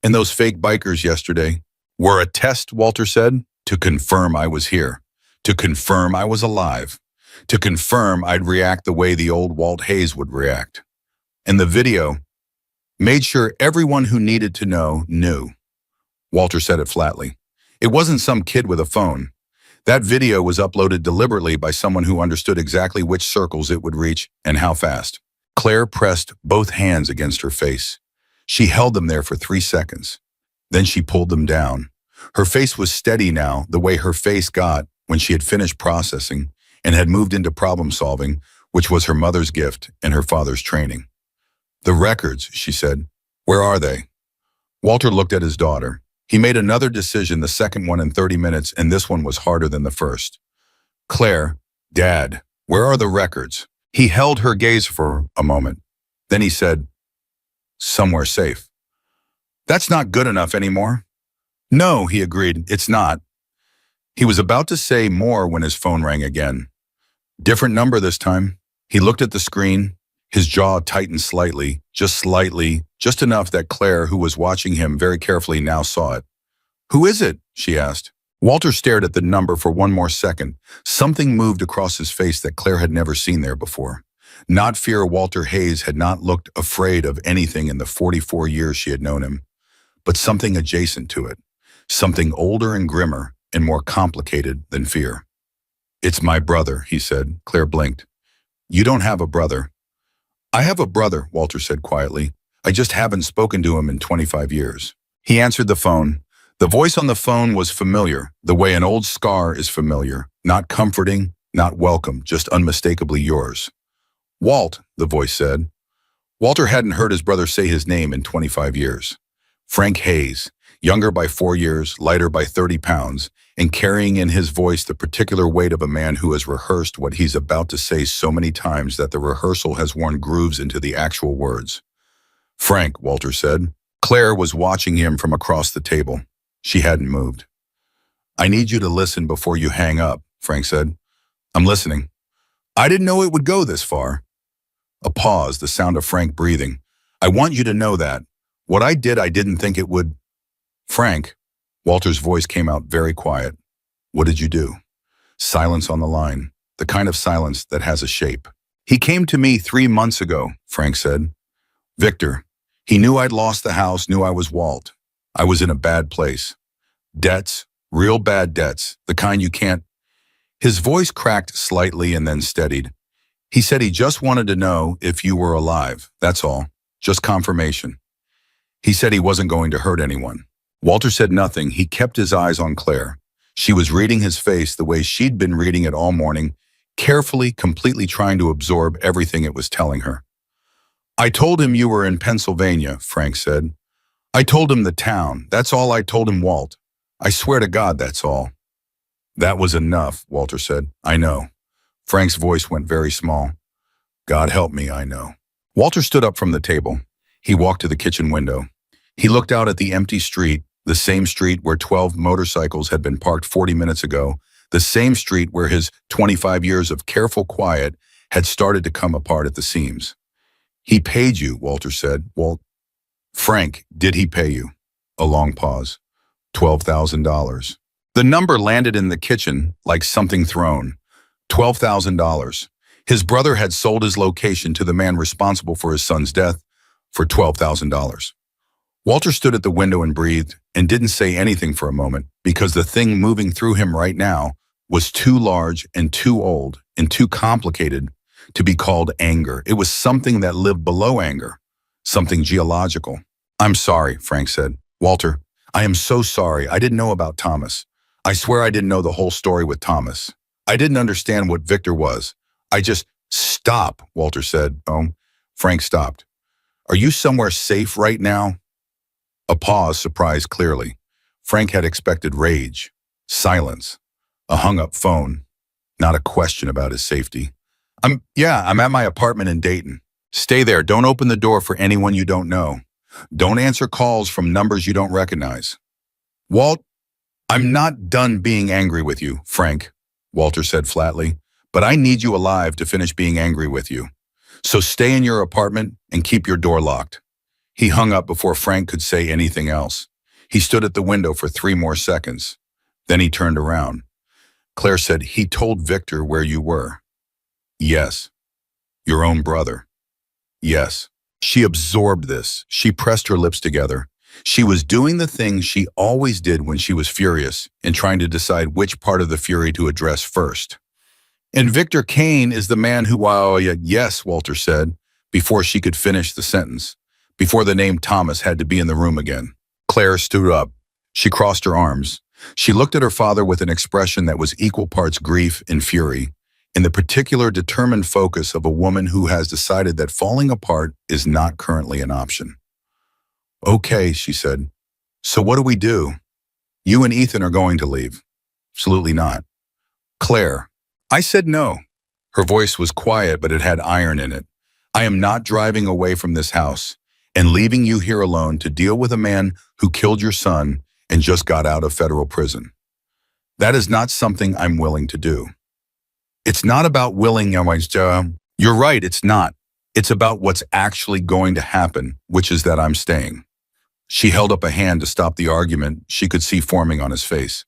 And those fake bikers yesterday were a test, Walter said, to confirm I was here, to confirm I was alive, to confirm I'd react the way the old Walt Hayes would react. And the video made sure everyone who needed to know knew. Walter said it flatly. It wasn't some kid with a phone. That video was uploaded deliberately by someone who understood exactly which circles it would reach and how fast. Claire pressed both hands against her face. She held them there for 3 seconds. Then she pulled them down. Her face was steady now, the way her face got when she had finished processing and had moved into problem solving, which was her mother's gift and her father's training. The records, she said. Where are they? Walter looked at his daughter. He made another decision, the second one in 30 minutes, and this one was harder than the first. Claire, Dad, where are the records? He held her gaze for a moment. Then he said, somewhere safe. That's not good enough anymore. No, he agreed, it's not. He was about to say more when his phone rang again. Different number this time. He looked at the screen. His jaw tightened slightly, just enough that Claire, who was watching him very carefully, now saw it. Who is it? She asked. Walter stared at the number for one more second. Something moved across his face that Claire had never seen there before. Not fear. Walter Hayes had not looked afraid of anything in the 44 years she had known him, but something adjacent to it, something older and grimmer and more complicated than fear. It's my brother, he said. Claire blinked. You don't have a brother. I have a brother, Walter said quietly. I just haven't spoken to him in 25 years. He answered the phone. The voice on the phone was familiar, the way an old scar is familiar, not comforting, not welcome, just unmistakably yours. Walt, the voice said. Walter hadn't heard his brother say his name in 25 years. Frank Hayes, younger by 4 years, lighter by 30 pounds, and carrying in his voice the particular weight of a man who has rehearsed what he's about to say so many times that the rehearsal has worn grooves into the actual words. Frank, Walter said. Claire was watching him from across the table. She hadn't moved. I need you to listen before you hang up, Frank said. I'm listening. I didn't know it would go this far. A pause, the sound of Frank breathing. I want you to know that. What I didn't think it would. Frank, Walter's voice came out very quiet. What did you do? Silence on the line, the kind of silence that has a shape. He came to me 3 months ago, Frank said. Victor, he knew I'd lost the house, knew I was Walt. I was in a bad place. Debts, real bad debts, the kind you can't. His voice cracked slightly and then steadied. He said he just wanted to know if you were alive, that's all, just confirmation. He said he wasn't going to hurt anyone. Walter said nothing. He kept his eyes on Claire. She was reading his face the way she'd been reading it all morning, carefully, completely trying to absorb everything it was telling her. I told him you were in Pennsylvania, Frank said. I told him the town. That's all I told him, Walt. I swear to God, that's all. That was enough, Walter said. I know. Frank's voice went very small. God help me, I know. Walter stood up from the table. He walked to the kitchen window. He looked out at the empty street, the same street where 12 motorcycles had been parked 40 minutes ago, the same street where his 25 years of careful quiet had started to come apart at the seams. He paid you, Walter said. Walt. Frank, did he pay you? A long pause. $12,000. The number landed in the kitchen like something thrown. $12,000. His brother had sold his location to the man responsible for his son's death for $12,000. Walter stood at the window and breathed and didn't say anything for a moment because the thing moving through him right now was too large and too old and too complicated to be called anger. It was something that lived below anger, something geological. I'm sorry, Frank said. Walter, I am so sorry. I didn't know about Thomas. I swear I didn't know the whole story with Thomas. I didn't understand what Victor was. I just, stop, Walter said. Oh, Frank stopped. Are you somewhere safe right now? A pause surprised clearly. Frank had expected rage, silence, a hung-up phone, not a question about his safety. I'm at my apartment in Dayton. Stay there. Don't open the door for anyone you don't know. Don't answer calls from numbers you don't recognize. Walt, I'm not done being angry with you, Frank, Walter said flatly, but I need you alive to finish being angry with you. So stay in your apartment and keep your door locked. He hung up before Frank could say anything else. He stood at the window for 3 more seconds. Then he turned around. Claire said, he told Victor where you were. Yes. Your own brother. Yes. She absorbed this. She pressed her lips together. She was doing the thing she always did when she was furious and trying to decide which part of the fury to address first. And Victor Kane is the man who, yes, Walter said, before she could finish the sentence, before the name Thomas had to be in the room again. Claire stood up. She crossed her arms. She looked at her father with an expression that was equal parts grief and fury, in the particular determined focus of a woman who has decided that falling apart is not currently an option. Okay, she said. So what do we do? You and Ethan are going to leave. Absolutely not. Claire. I said no. Her voice was quiet, but it had iron in it. I am not driving away from this house and leaving you here alone to deal with a man who killed your son and just got out of federal prison. That is not something I'm willing to do. It's not about willing, you're right, it's not. It's about what's actually going to happen, which is that I'm staying. She held up a hand to stop the argument she could see forming on his face.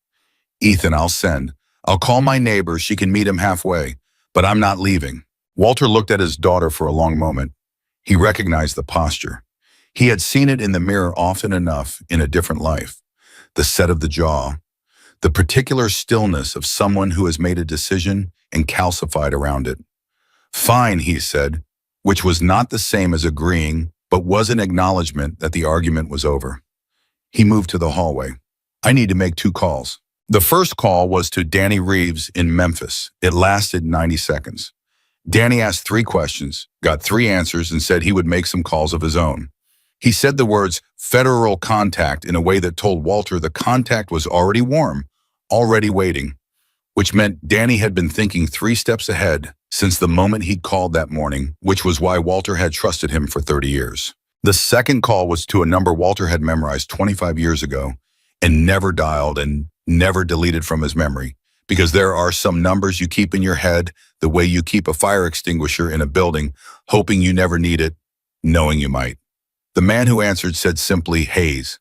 Ethan, I'll call my neighbor, she can meet him halfway, but I'm not leaving. Walter looked at his daughter for a long moment. He recognized the posture. He had seen it in the mirror often enough in a different life. The set of the jaw, the particular stillness of someone who has made a decision and calcified around it. Fine, he said, which was not the same as agreeing, but was an acknowledgement that the argument was over. He moved to the hallway. I need to make 2 calls. The first call was to Danny Reeves in Memphis. It lasted 90 seconds. Danny asked 3 questions, got 3 answers, and said he would make some calls of his own. He said the words federal contact in a way that told Walter the contact was already warm, already waiting, which meant Danny had been thinking 3 steps ahead since the moment he'd called that morning, which was why Walter had trusted him for 30 years. The second call was to a number Walter had memorized 25 years ago and never dialed and never deleted from his memory, because there are some numbers you keep in your head the way you keep a fire extinguisher in a building, hoping you never need it, knowing you might. The man who answered said simply, Hayes.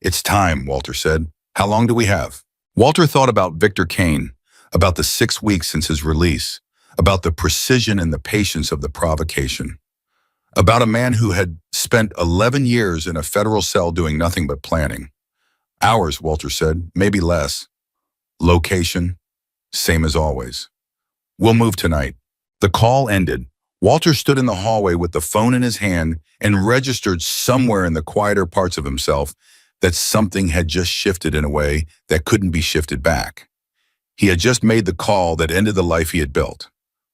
It's time, Walter said. How long do we have? Walter thought about Victor Kane, about the 6 weeks since his release, about the precision and the patience of the provocation, about a man who had spent 11 years in a federal cell doing nothing but planning. Hours, Walter said, maybe less. Location, same as always. We'll move tonight. The call ended. Walter stood in the hallway with the phone in his hand and registered somewhere in the quieter parts of himself that something had just shifted in a way that couldn't be shifted back. He had just made the call that ended the life he had built.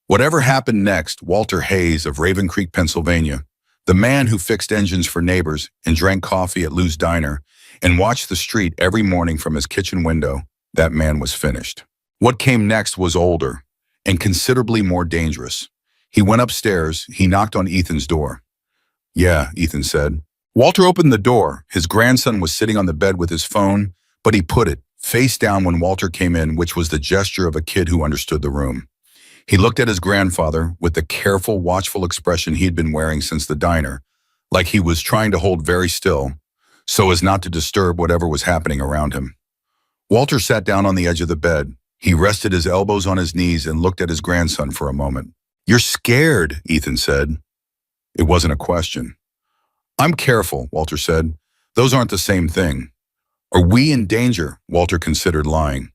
Whatever happened next, Walter Hayes of Raven Creek, Pennsylvania, The man who fixed engines for neighbors and drank coffee at Lou's Diner and watched the street every morning from his kitchen window, that man was finished. What came next was older and considerably more dangerous. He went upstairs. He knocked on Ethan's door. "Yeah," Ethan said. Walter opened the door. His grandson was sitting on the bed with his phone, but he put it face down when Walter came in, which was the gesture of a kid who understood the room. He looked at his grandfather with the careful, watchful expression he had been wearing since the diner, like he was trying to hold very still, so as not to disturb whatever was happening around him. Walter sat down on the edge of the bed. He rested his elbows on his knees and looked at his grandson for a moment. "You're scared," Ethan said. It wasn't a question. "I'm careful," Walter said. "Those aren't the same thing." "Are we in danger?" Walter considered lying.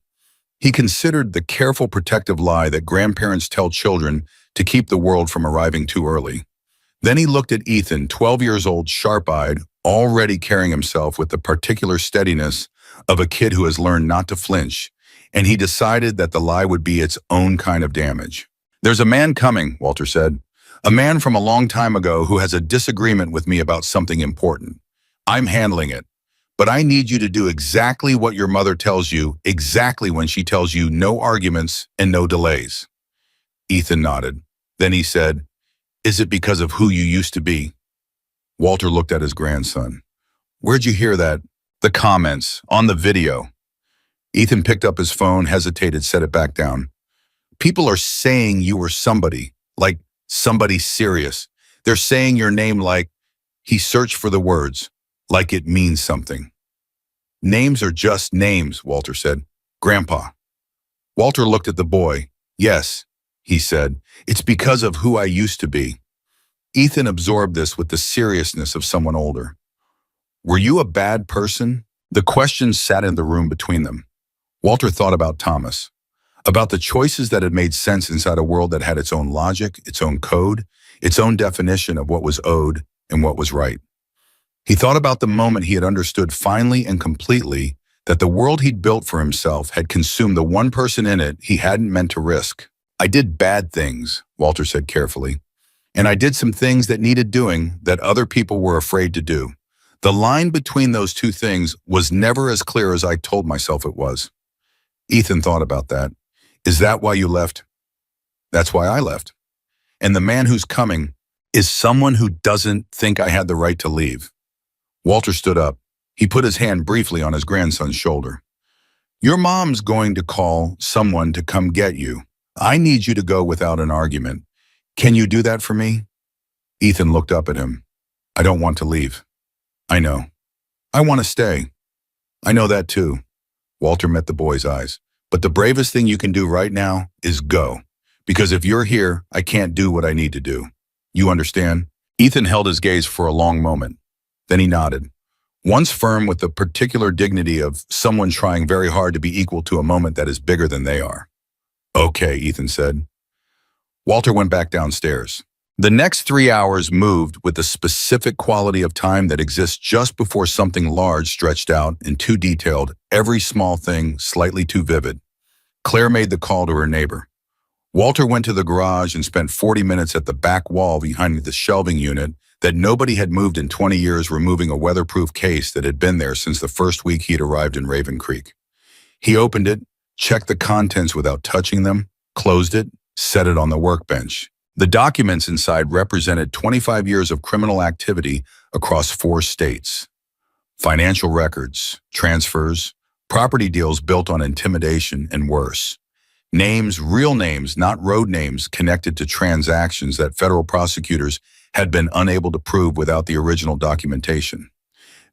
He considered the careful protective lie that grandparents tell children to keep the world from arriving too early. Then he looked at Ethan, 12 years old, sharp-eyed, already carrying himself with the particular steadiness of a kid who has learned not to flinch, and he decided that the lie would be its own kind of damage. "There's a man coming," Walter said. "A man from a long time ago who has a disagreement with me about something important. I'm handling it. But I need you to do exactly what your mother tells you, exactly when she tells you, no arguments and no delays." Ethan nodded. Then he said, "Is it because of who you used to be?" Walter looked at his grandson. "Where'd you hear that?" "The comments, on the video." Ethan picked up his phone, hesitated, set it back down. "People are saying you were somebody, like somebody serious. They're saying your name like," he searched for the words, "like it means something." "Names are just names," Walter said. "Grandpa." Walter looked at the boy. "Yes," he said, "it's because of who I used to be." Ethan absorbed this with the seriousness of someone older. "Were you a bad person?" The question sat in the room between them. Walter thought about Thomas, about the choices that had made sense inside a world that had its own logic, its own code, its own definition of what was owed and what was right. He thought about the moment he had understood finally and completely that the world he'd built for himself had consumed the one person in it he hadn't meant to risk. "I did bad things," Walter said carefully, "and I did some things that needed doing that other people were afraid to do. The line between those two things was never as clear as I told myself it was." Ethan thought about that. "Is that why you left?" "That's why I left. And the man who's coming is someone who doesn't think I had the right to leave." Walter stood up. He put his hand briefly on his grandson's shoulder. "Your mom's going to call someone to come get you. I need you to go without an argument. Can you do that for me?" Ethan looked up at him. "I don't want to leave." "I know. I want to stay." "I know that too." Walter met the boy's eyes. "But the bravest thing you can do right now is go. Because if you're here, I can't do what I need to do. You understand?" Ethan held his gaze for a long moment. Then he nodded, once firm with the particular dignity of someone trying very hard to be equal to a moment that is bigger than they are. "Okay," Ethan said. Walter went back downstairs. The next 3 hours moved with the specific quality of time that exists just before something large stretched out and too detailed, every small thing slightly too vivid. Claire made the call to her neighbor. Walter went to the garage and spent 40 minutes at the back wall behind the shelving unit that nobody had moved in 20 years, removing a weatherproof case that had been there since the first week he had arrived in Raven Creek. He opened it, checked the contents without touching them, closed it, set it on the workbench. The documents inside represented 25 years of criminal activity across 4 states. Financial records, transfers, property deals built on intimidation, and worse. Names, real names, not road names, connected to transactions that federal prosecutors had been unable to prove without the original documentation.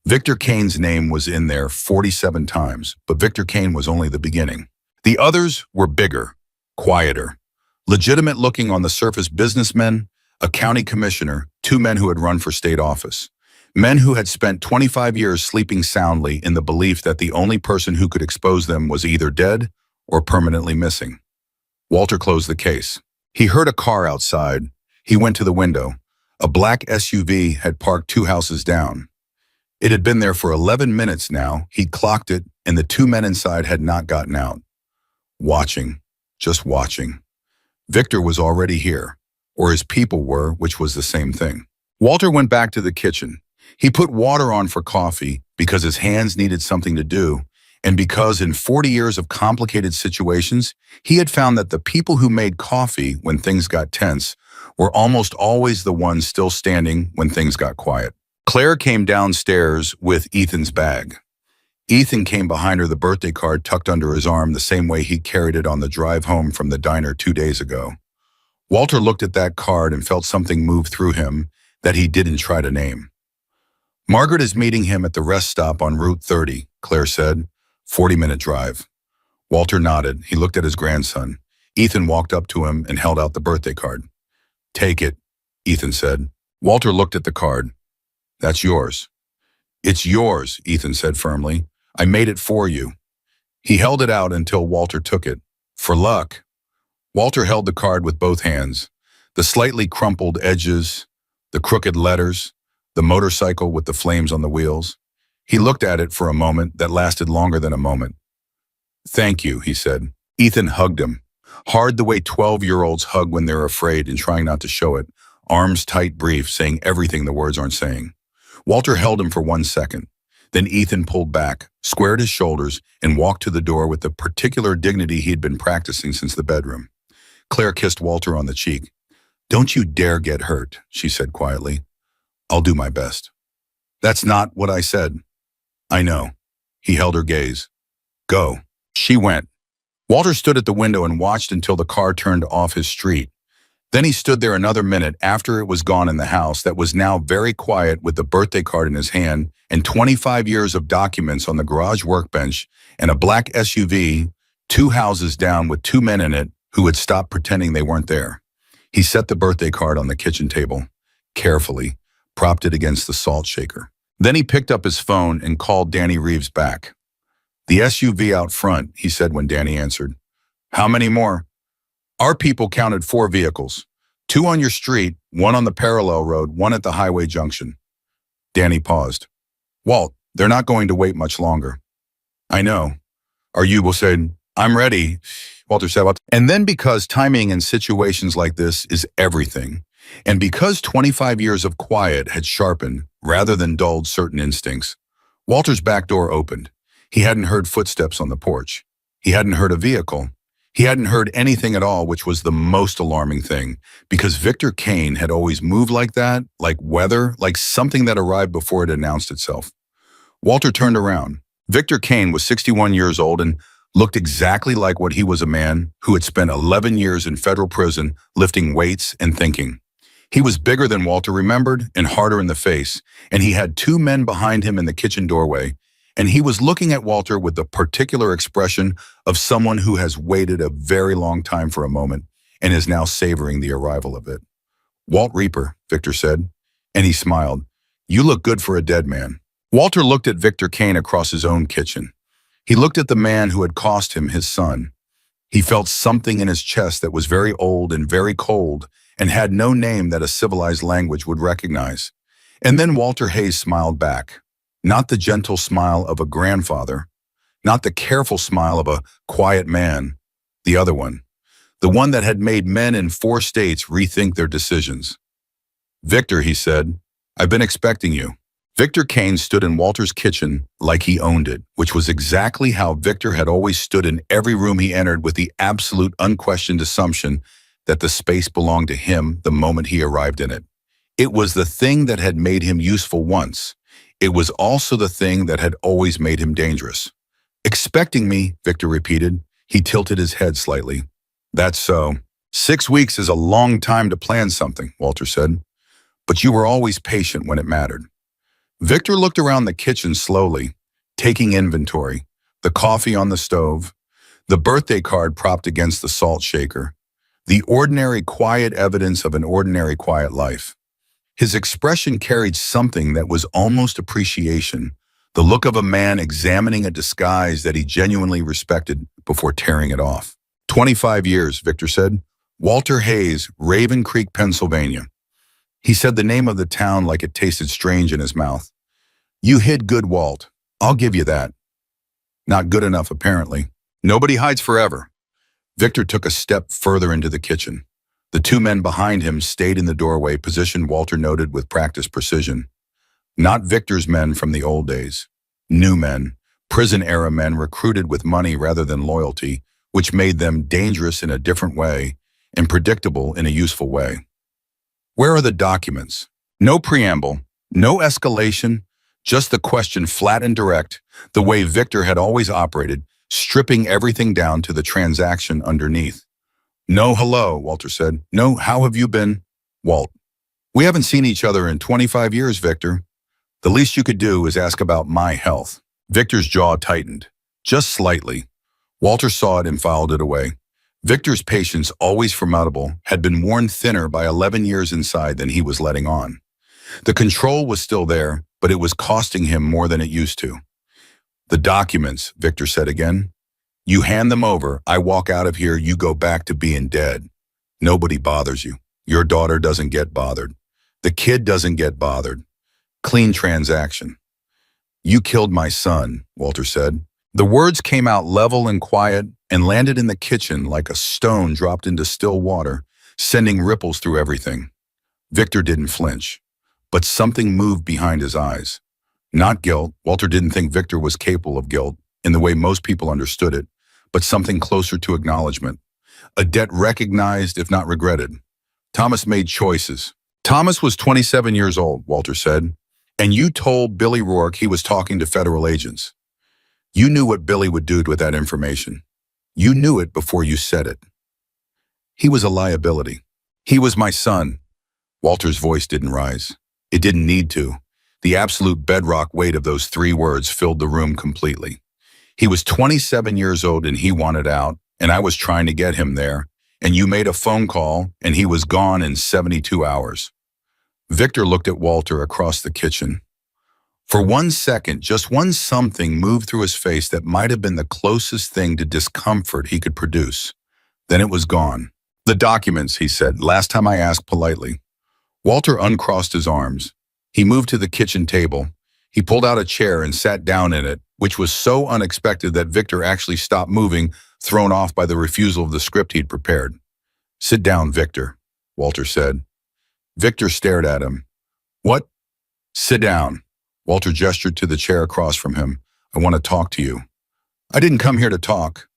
Victor Kane's name was in there 47 times, but Victor Kane was only the beginning. The others were bigger, quieter, legitimate-looking on the surface businessmen, a county commissioner, 2 men who had run for state office, men who had spent 25 years sleeping soundly in the belief that the only person who could expose them was either dead or permanently missing. Walter closed the case. He heard a car outside. He went to the window. A black SUV had parked 2 houses down. It had been there for 11 minutes now. He'd clocked it, and the 2 men inside had not gotten out. Watching, just watching. Victor was already here, or his people were, which was the same thing. Walter went back to the kitchen. He put water on for coffee because his hands needed something to do, and because in 40 years of complicated situations, he had found that the people who made coffee when things got tense were almost always the ones still standing when things got quiet. Claire came downstairs with Ethan's bag. Ethan came behind her, the birthday card tucked under his arm the same way he carried it on the drive home from the diner 2 days ago. Walter looked at that card and felt something move through him that he didn't try to name. Margaret is meeting him at the rest stop on Route 30, Claire said. 40-minute drive. Walter nodded. He looked at his grandson. Ethan walked up to him and held out the birthday card. Take it, Ethan said. Walter looked at the card. That's yours. It's yours, Ethan said firmly. I made it for you. He held it out until Walter took it. For luck. Walter held the card with both hands. The slightly crumpled edges, the crooked letters, the motorcycle with the flames on the wheels. He looked at it for a moment that lasted longer than a moment. Thank you, he said. Ethan hugged him, hard the way 12-year-olds hug when they're afraid and trying not to show it, arms tight brief, saying everything the words aren't saying. Walter held him for 1 second. Then Ethan pulled back, squared his shoulders, and walked to the door with the particular dignity he'd been practicing since the bedroom. Claire kissed Walter on the cheek. Don't you dare get hurt, she said quietly. I'll do my best. That's not what I said. I know. He held her gaze. Go. She went. Walter stood at the window and watched until the car turned off his street. Then he stood there another minute after it was gone in the house that was now very quiet with the birthday card in his hand and 25 years of documents on the garage workbench and a black SUV, 2 houses down with 2 men in it who had stopped pretending they weren't there. He set the birthday card on the kitchen table, carefully, propped it against the salt shaker. Then he picked up his phone and called Danny Reeves back. The SUV out front, he said when Danny answered. How many more? Our people counted 4 vehicles. 2 on your street, 1 on the parallel road, 1 at the highway junction. Danny paused. Walt, they're not going to wait much longer. I know. Argubo said, I'm ready, Walter said. And then because timing in situations like this is everything, and because 25 years of quiet had sharpened rather than dulled certain instincts, Walter's back door opened. He hadn't heard footsteps on the porch. He hadn't heard a vehicle. He hadn't heard anything at all, which was the most alarming thing, because Victor Kane had always moved like that, like weather, like something that arrived before it announced itself. Walter turned around. Victor Kane was 61 years old and looked exactly like what he was, a man who had spent 11 years in federal prison lifting weights and thinking. He was bigger than Walter remembered and harder in the face, and he had 2 men behind him in the kitchen doorway, and he was looking at Walter with the particular expression of someone who has waited a very long time for a moment and is now savoring the arrival of it. Walt Reaper, Victor said, and he smiled. You look good for a dead man. Walter looked at Victor Kane across his own kitchen. He looked at the man who had cost him his son. He felt something in his chest that was very old and very cold and had no name that a civilized language would recognize. And then Walter Hayes smiled back. Not the gentle smile of a grandfather, not the careful smile of a quiet man, the other one, the one that had made men in 4 states rethink their decisions. Victor, he said, I've been expecting you. Victor Kane stood in Walter's kitchen like he owned it, which was exactly how Victor had always stood in every room he entered, with the absolute unquestioned assumption that the space belonged to him the moment he arrived in it. It was the thing that had made him useful once. It was also the thing that had always made him dangerous. Expecting me, Victor repeated. He tilted his head slightly. That's so. 6 weeks is a long time to plan something, Walter said. But you were always patient when it mattered. Victor looked around the kitchen slowly, taking inventory, the coffee on the stove, the birthday card propped against the salt shaker, the ordinary quiet evidence of an ordinary quiet life. His expression carried something that was almost appreciation, the look of a man examining a disguise that he genuinely respected before tearing it off. 25 years, Victor said. Walter Hayes, Raven Creek, Pennsylvania. He said the name of the town like it tasted strange in his mouth. You hid good, Walt. I'll give you that. Not good enough, apparently. Nobody hides forever. Victor took a step further into the kitchen. The two men behind him stayed in the doorway, position Walter noted with practiced precision. Not Victor's men from the old days. New men, prison-era men recruited with money rather than loyalty, which made them dangerous in a different way and predictable in a useful way. Where are the documents? No preamble, no escalation, just the question flat and direct, the way Victor had always operated, stripping everything down to the transaction underneath. No hello, Walter said. No, how have you been? Walt. We haven't seen each other in 25 years, Victor. The least you could do is ask about my health. Victor's jaw tightened, just slightly. Walter saw it and filed it away. Victor's patience, always formidable, had been worn thinner by 11 years inside than he was letting on. The control was still there, but it was costing him more than it used to. The documents, Victor said again. You hand them over, I walk out of here, you go back to being dead. Nobody bothers you. Your daughter doesn't get bothered. The kid doesn't get bothered. Clean transaction. You killed my son, Walter said. The words came out level and quiet and landed in the kitchen like a stone dropped into still water, sending ripples through everything. Victor didn't flinch, but something moved behind his eyes. Not guilt. Walter didn't think Victor was capable of guilt in the way most people understood it, but something closer to acknowledgement. A debt recognized, if not regretted. Thomas made choices. Thomas was 27 years old, Walter said, and you told Billy Rourke he was talking to federal agents. You knew what Billy would do with that information. You knew it before you said it. He was a liability. He was my son. Walter's voice didn't rise. It didn't need to. The absolute bedrock weight of those 3 words filled the room completely. He was 27 years old and he wanted out, and I was trying to get him there, and you made a phone call and he was gone in 72 hours. Victor looked at Walter across the kitchen. For 1 second, just one something moved through his face that might have been the closest thing to discomfort he could produce. Then it was gone. The documents, he said, last time I asked politely. Walter uncrossed his arms. He moved to the kitchen table. He pulled out a chair and sat down in it, which was so unexpected that Victor actually stopped moving, thrown off by the refusal of the script he'd prepared. Sit down, Victor, Walter said. Victor stared at him. What? Sit down. Walter gestured to the chair across from him. I want to talk to you. I didn't come here to talk.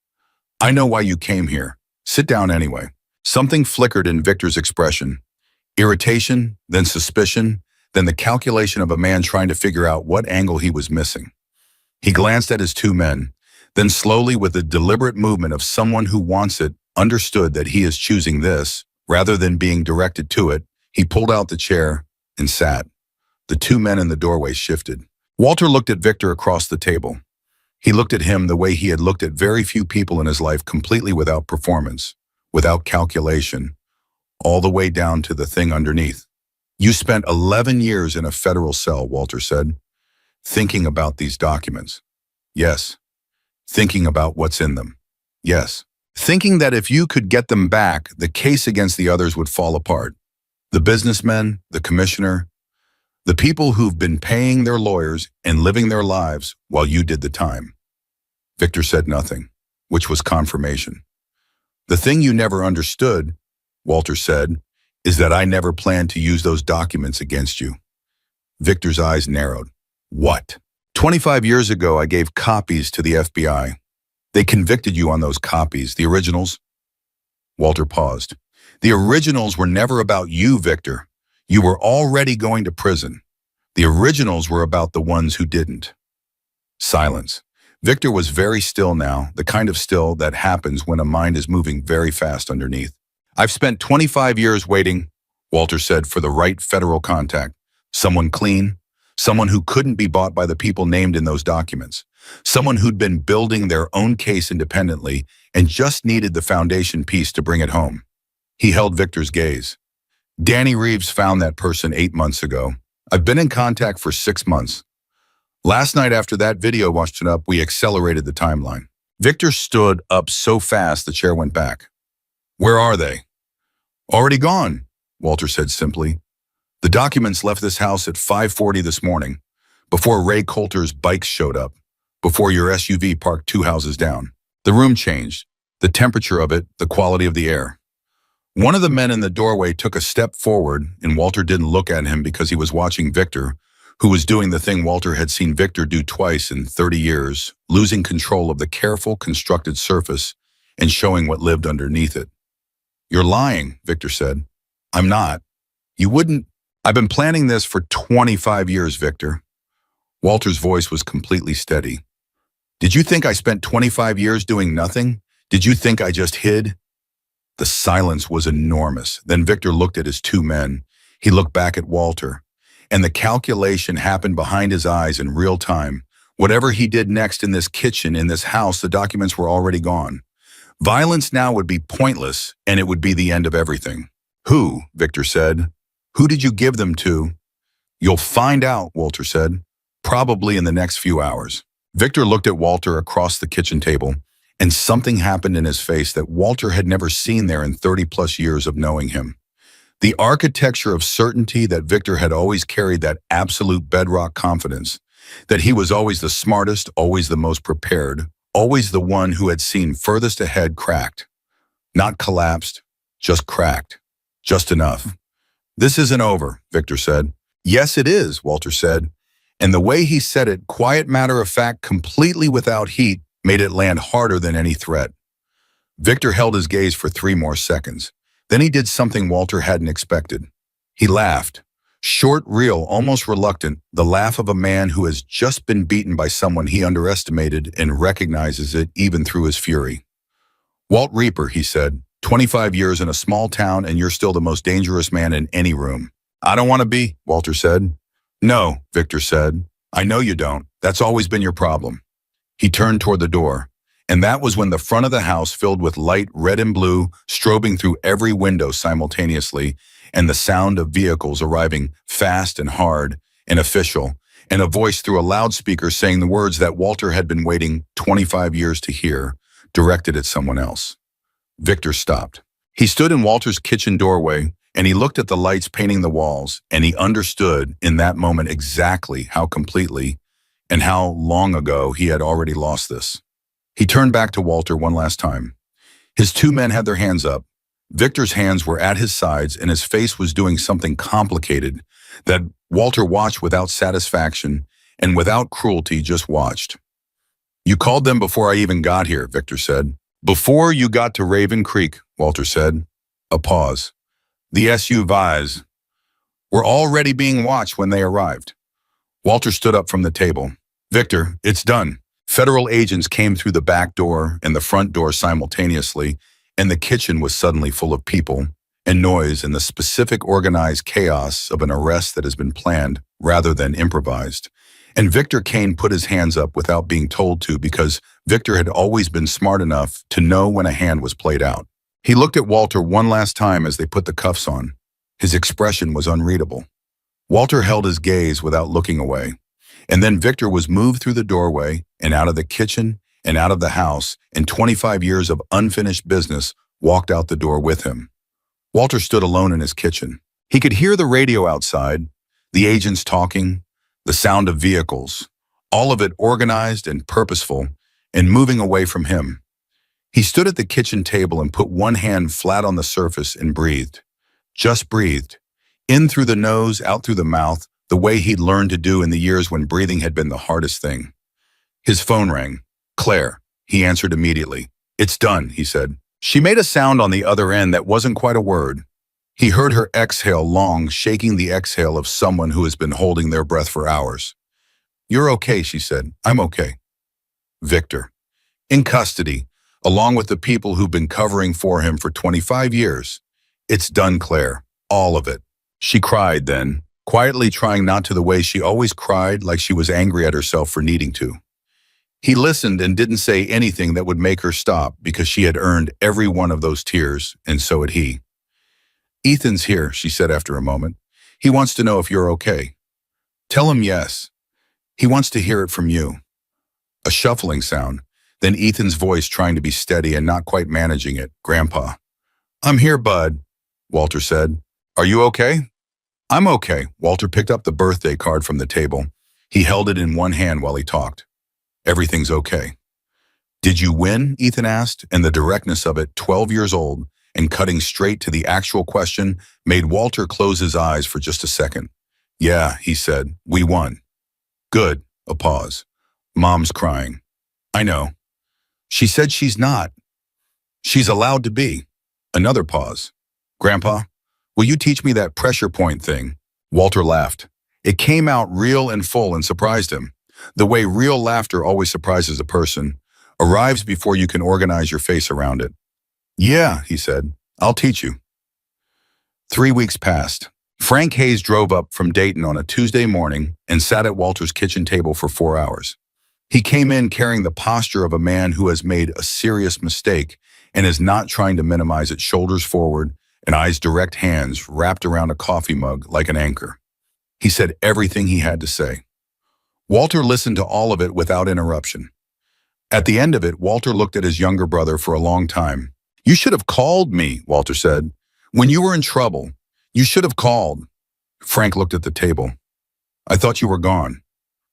I know why you came here. Sit down anyway. Something flickered in Victor's expression. Irritation, then suspicion, then the calculation of a man trying to figure out what angle he was missing. He glanced at his 2 men, then slowly, with the deliberate movement of someone who wants it, understood that he is choosing this, rather than being directed to it. He pulled out the chair and sat. The 2 men in the doorway shifted. Walter looked at Victor across the table. He looked at him the way he had looked at very few people in his life, completely without performance, without calculation, all the way down to the thing underneath. You spent 11 years in a federal cell, Walter said, thinking about these documents. Yes. Thinking about what's in them. Yes. Thinking that if you could get them back, the case against the others would fall apart. The businessmen, the commissioner, the people who've been paying their lawyers and living their lives while you did the time. Victor said nothing, which was confirmation. The thing you never understood, Walter said, is that I never planned to use those documents against you. Victor's eyes narrowed. What? 25 years ago, I gave copies to the FBI. They convicted you on those copies, the originals. Walter paused. The originals were never about you, Victor. You were already going to prison. The originals were about the ones who didn't. Silence. Victor was very still now, the kind of still that happens when a mind is moving very fast underneath. I've spent 25 years waiting, Walter said, for the right federal contact. Someone clean, someone who couldn't be bought by the people named in those documents, someone who'd been building their own case independently and just needed the foundation piece to bring it home. He held Victor's gaze. Danny Reeves found that person 8 months ago. I've been in contact for 6 months. Last night after that video washed it up, we accelerated the timeline. Victor stood up so fast the chair went back. Where are they? Already gone, Walter said simply. The documents left this house at 5:40 this morning, before Ray Coulter's bikes showed up, before your SUV parked 2 houses down. The room changed, the temperature of it, the quality of the air. One of the men in the doorway took a step forward, and Walter didn't look at him because he was watching Victor, who was doing the thing Walter had seen Victor do twice in 30 years, losing control of the careful, constructed surface and showing what lived underneath it. "You're lying," Victor said. "I'm not. You wouldn't. I've been planning this for 25 years, Victor." Walter's voice was completely steady. "Did you think I spent 25 years doing nothing? Did you think I just hid?" The silence was enormous. Then Victor looked at his two men. He looked back at Walter. And the calculation happened behind his eyes in real time. Whatever he did next in this kitchen, in this house, the documents were already gone. Violence now would be pointless, and it would be the end of everything. "Who?" Victor said. "Who did you give them to?" "You'll find out," Walter said. "Probably in the next few hours." Victor looked at Walter across the kitchen table, and something happened in his face that Walter had never seen there in 30-plus years of knowing him. The architecture of certainty that Victor had always carried, that absolute bedrock confidence, that he was always the smartest, always the most prepared, always the one who had seen furthest ahead, cracked. Not collapsed, just cracked. Just enough. "This isn't over," Victor said. "Yes, it is," Walter said. And the way he said it, quiet, matter of fact, completely without heat, made it land harder than any threat. Victor held his gaze for 3 more seconds. Then he did something Walter hadn't expected. He laughed. Short, real, almost reluctant, the laugh of a man who has just been beaten by someone he underestimated and recognizes it even through his fury. "Walt Reaper," he said, 25 years in a small town and you're still the most dangerous man in any room." "I don't want to be," Walter said. "No," Victor said. "I know you don't. That's always been your problem." He turned toward the door, and that was when the front of the house filled with light, red and blue, strobing through every window simultaneously, and the sound of vehicles arriving fast and hard and official, and a voice through a loudspeaker saying the words that Walter had been waiting 25 years to hear, directed at someone else. Victor stopped. He stood in Walter's kitchen doorway, and he looked at the lights painting the walls, and he understood in that moment exactly how completely and how long ago he had already lost this. He turned back to Walter one last time. His two men had their hands up. Victor's hands were at his sides, and his face was doing something complicated that Walter watched without satisfaction and without cruelty, just watched. "You called them before I even got here," Victor said. "Before you got to Raven Creek," Walter said. A pause. "The SUVs were already being watched when they arrived." Walter stood up from the table. "Victor, it's done." Federal agents came through the back door and the front door simultaneously, and the kitchen was suddenly full of people and noise and the specific organized chaos of an arrest that has been planned rather than improvised. And Victor Kane put his hands up without being told to because Victor had always been smart enough to know when a hand was played out. He looked at Walter one last time as they put the cuffs on. His expression was unreadable. Walter held his gaze without looking away. And then Victor was moved through the doorway and out of the kitchen and out of the house, and 25 years of unfinished business walked out the door with him. Walter stood alone in his kitchen. He could hear the radio outside, the agents talking, the sound of vehicles, all of it organized and purposeful and moving away from him. He stood at the kitchen table and put one hand flat on the surface and breathed. Just breathed. In through the nose, out through the mouth, the way he'd learned to do in the years when breathing had been the hardest thing. His phone rang. "Claire," he answered immediately. "It's done," he said. She made a sound on the other end that wasn't quite a word. He heard her exhale long, shaking the exhale of someone who has been holding their breath for hours. "You're okay," she said. "I'm okay." Victor. In custody, along with the people who've been covering for him for 25 years. "It's done, Claire. All of it." She cried then, quietly, trying not to the way she always cried, like she was angry at herself for needing to. He listened and didn't say anything that would make her stop because she had earned every one of those tears, and so had he. "Ethan's here," she said after a moment. "He wants to know if you're okay." "Tell him yes. He wants to hear it from you." A shuffling sound, then Ethan's voice trying to be steady and not quite managing it. "Grandpa." "I'm here, Bud," Walter said. "Are you okay?" "I'm okay." Walter picked up the birthday card from the table. He held it in one hand while he talked. "Everything's okay." "Did you win?" Ethan asked, and the directness of it, 12 years old, and cutting straight to the actual question made Walter close his eyes for just a second. "Yeah," he said, "we won." "Good." A pause. "Mom's crying." "I know." "She said she's not. She's allowed to be." Another pause. "Grandpa, will you teach me that pressure point thing?" Walter laughed. It came out real and full and surprised him. The way real laughter always surprises a person, arrives before you can organize your face around it. "Yeah," he said, "I'll teach you." 3 weeks passed. Frank Hayes drove up from Dayton on a Tuesday morning and sat at Walter's kitchen table for 4 hours. He came in carrying the posture of a man who has made a serious mistake and is not trying to minimize it, shoulders forward and eyes direct, hands wrapped around a coffee mug like an anchor. He said everything he had to say. Walter listened to all of it without interruption. At the end of it, Walter looked at his younger brother for a long time. "You should have called me," Walter said. "When you were in trouble, you should have called." Frank looked at the table. "I thought you were gone."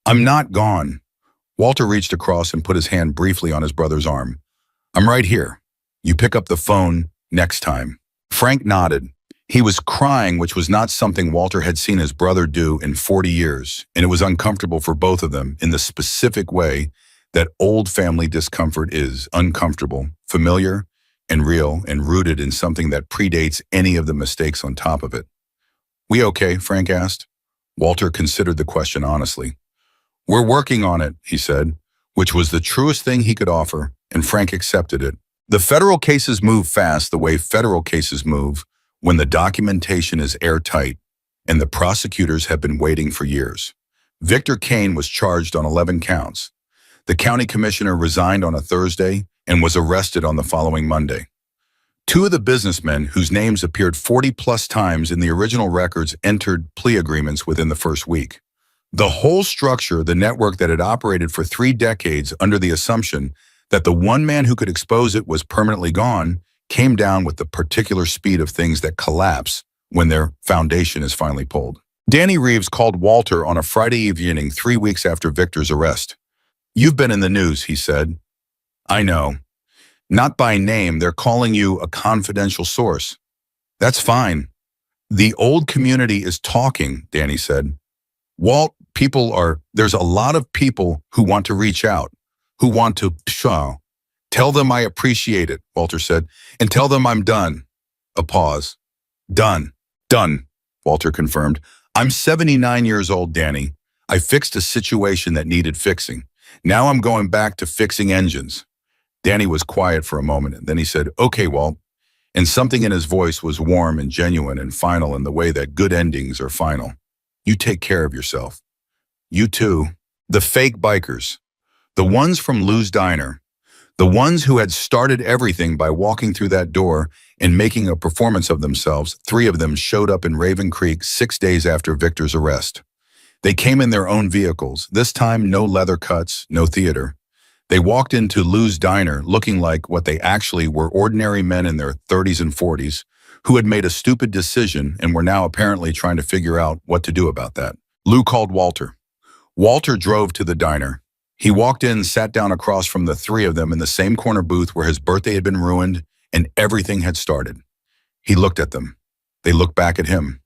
"I'm not gone." Walter reached across and put his hand briefly on his brother's arm. "I'm right here. You pick up the phone next time." Frank nodded. He was crying, which was not something Walter had seen his brother do in 40 years, and it was uncomfortable for both of them in the specific way that old family discomfort is: uncomfortable, familiar, and real, and rooted in something that predates any of the mistakes on top of it. "We okay?" Frank asked. Walter considered the question honestly. "We're working on it," he said, which was the truest thing he could offer, and Frank accepted it. The federal cases move fast the way federal cases move when the documentation is airtight and the prosecutors have been waiting for years. Victor Kane was charged on 11 counts. The county commissioner resigned on a Thursday and was arrested on the following Monday. Two of the businessmen whose names appeared 40-plus times in the original records entered plea agreements within the first week. The whole structure, the network that had operated for 3 decades under the assumption that the one man who could expose it was permanently gone, came down with the particular speed of things that collapse when their foundation is finally pulled. Danny Reeves called Walter on a Friday evening 3 weeks after Victor's arrest. "You've been in the news," he said. "I know. Not by name, they're calling you a confidential source." "That's fine. The old community is talking," Danny said. "Walt, there's a lot of people who want to reach out, who want to show. Tell them I appreciate it," Walter said, "and tell them I'm done." A pause. "Done. Done," Walter confirmed. "I'm 79 years old, Danny. I fixed a situation that needed fixing. Now I'm going back to fixing engines." Danny was quiet for a moment, and then he said, "Okay, Walt." And something in his voice was warm and genuine and final in the way that good endings are final. "You take care of yourself." "You too." The fake bikers. The ones from Lou's Diner. The ones who had started everything by walking through that door and making a performance of themselves. 3 of them showed up in Raven Creek 6 days after Victor's arrest. They came in their own vehicles, this time no leather cuts, no theater. They walked into Lou's Diner looking like what they actually were: ordinary men in their 30s and 40s who had made a stupid decision and were now apparently trying to figure out what to do about that. Lou called Walter. Walter drove to the diner. He walked in and sat down across from the 3 of them in the same corner booth where his birthday had been ruined and everything had started. He looked at them. They looked back at him.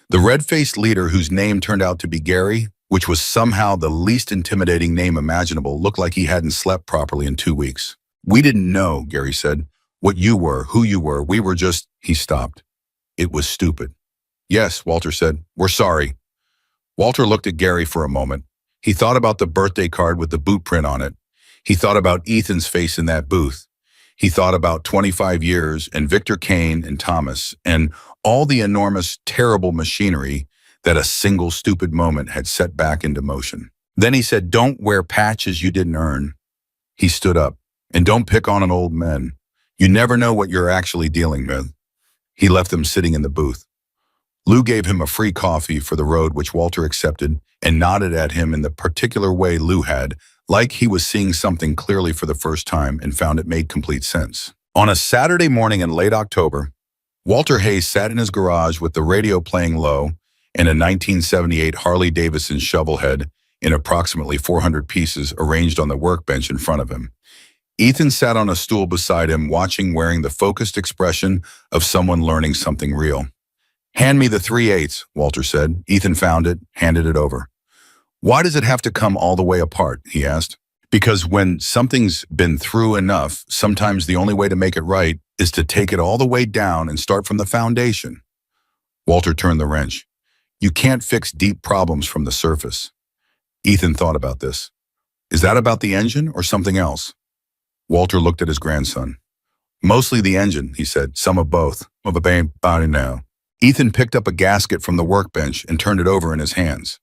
The red-faced leader, whose name turned out to be Gary, which was somehow the least intimidating name imaginable, looked like he hadn't slept properly in 2 weeks. "We didn't know," Gary said, "what you were, who you were. We were just—" He stopped. "It was stupid." "Yes," Walter said. "We're sorry." Walter looked at Gary for a moment. He thought about the birthday card with the boot print on it. He thought about Ethan's face in that booth. He thought about 25 years and Victor Kane and Thomas and all the enormous, terrible machinery that a single stupid moment had set back into motion. Then he said, "Don't wear patches you didn't earn." He stood up. "And don't pick on an old man. You never know what you're actually dealing with." He left them sitting in the booth. Lou gave him a free coffee for the road, which Walter accepted, and nodded at him in the particular way Lou had, like he was seeing something clearly for the first time and found it made complete sense. On a Saturday morning in late October, Walter Hayes sat in his garage with the radio playing low and a 1978 Harley-Davidson shovelhead in approximately 400 pieces arranged on the workbench in front of him. Ethan sat on a stool beside him, watching, wearing the focused expression of someone learning something real. "Hand me the 3/8, Walter said. Ethan found it, handed it over. "Why does it have to come all the way apart?" he asked. "Because when something's been through enough, sometimes the only way to make it right is to take it all the way down and start from the foundation." Walter turned the wrench. "You can't fix deep problems from the surface." Ethan thought about this. "Is that about the engine or something else?" Walter looked at his grandson. "Mostly the engine," he said. "Some of both. Of a body now." Ethan picked up a gasket from the workbench and turned it over in his hands.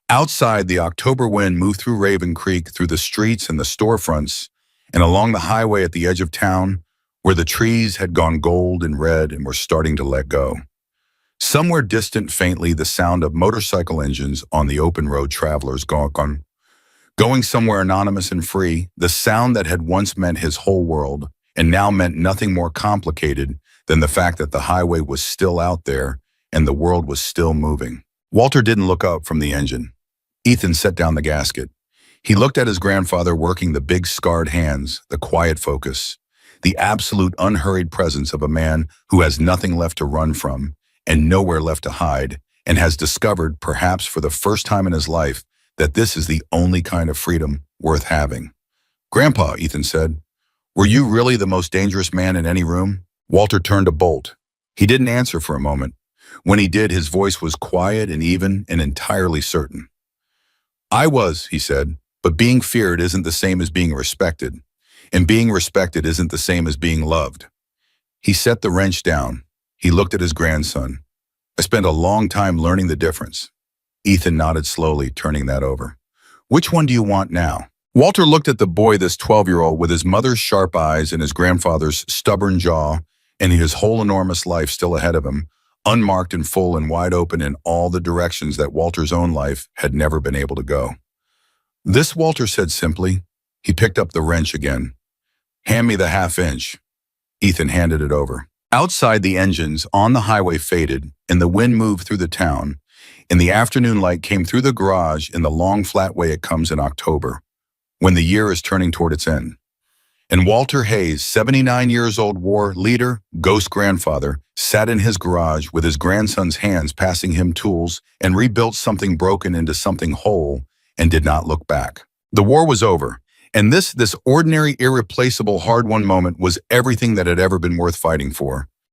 Outside, the October wind moved through Raven Creek, through the streets and the storefronts, and along the highway at the edge of town, where the trees had gone gold and red and were starting to let go. Somewhere distant faintly, the sound of motorcycle engines on the open road, travelers going somewhere anonymous and free, the sound that had once meant his whole world and now meant nothing more complicated than the fact that the highway was still out there and the world was still moving. Walter didn't look up from the engine. Ethan set down the gasket. He looked at his grandfather working the big scarred hands, the quiet focus, the absolute unhurried presence of a man who has nothing left to run from and nowhere left to hide, and has discovered, perhaps for the first time in his life, that this is the only kind of freedom worth having. "Grandpa," Ethan said, "were you really the most dangerous man in any room?" Walter turned to Bolt. He didn't answer for a moment. When he did, his voice was quiet and even and entirely certain. "I was," he said, "but being feared isn't the same as being respected, and being respected isn't the same as being loved." He set the wrench down. He looked at his grandson. "I spent a long time learning the difference." Ethan nodded slowly, turning that over. "Which one do you want now?" Walter looked at the boy, this 12-year-old, with his mother's sharp eyes and his grandfather's stubborn jaw, and his whole enormous life still ahead of him, unmarked and full and wide open in all the directions that Walter's own life had never been able to go. "This," Walter said simply. He picked up the wrench again. "Hand me the 1/2 inch." Ethan handed it over. Outside, the engines on the highway faded, and the wind moved through the town, and the afternoon light came through the garage in the long, flat way it comes in October, when the year is turning toward its end. And Walter Hayes, 79 years old, war leader, ghost grandfather, sat in his garage with his grandson's hands passing him tools and rebuilt something broken into something whole and did not look back. The war was over, and this ordinary, irreplaceable, hard-won moment was everything that had ever been worth fighting for.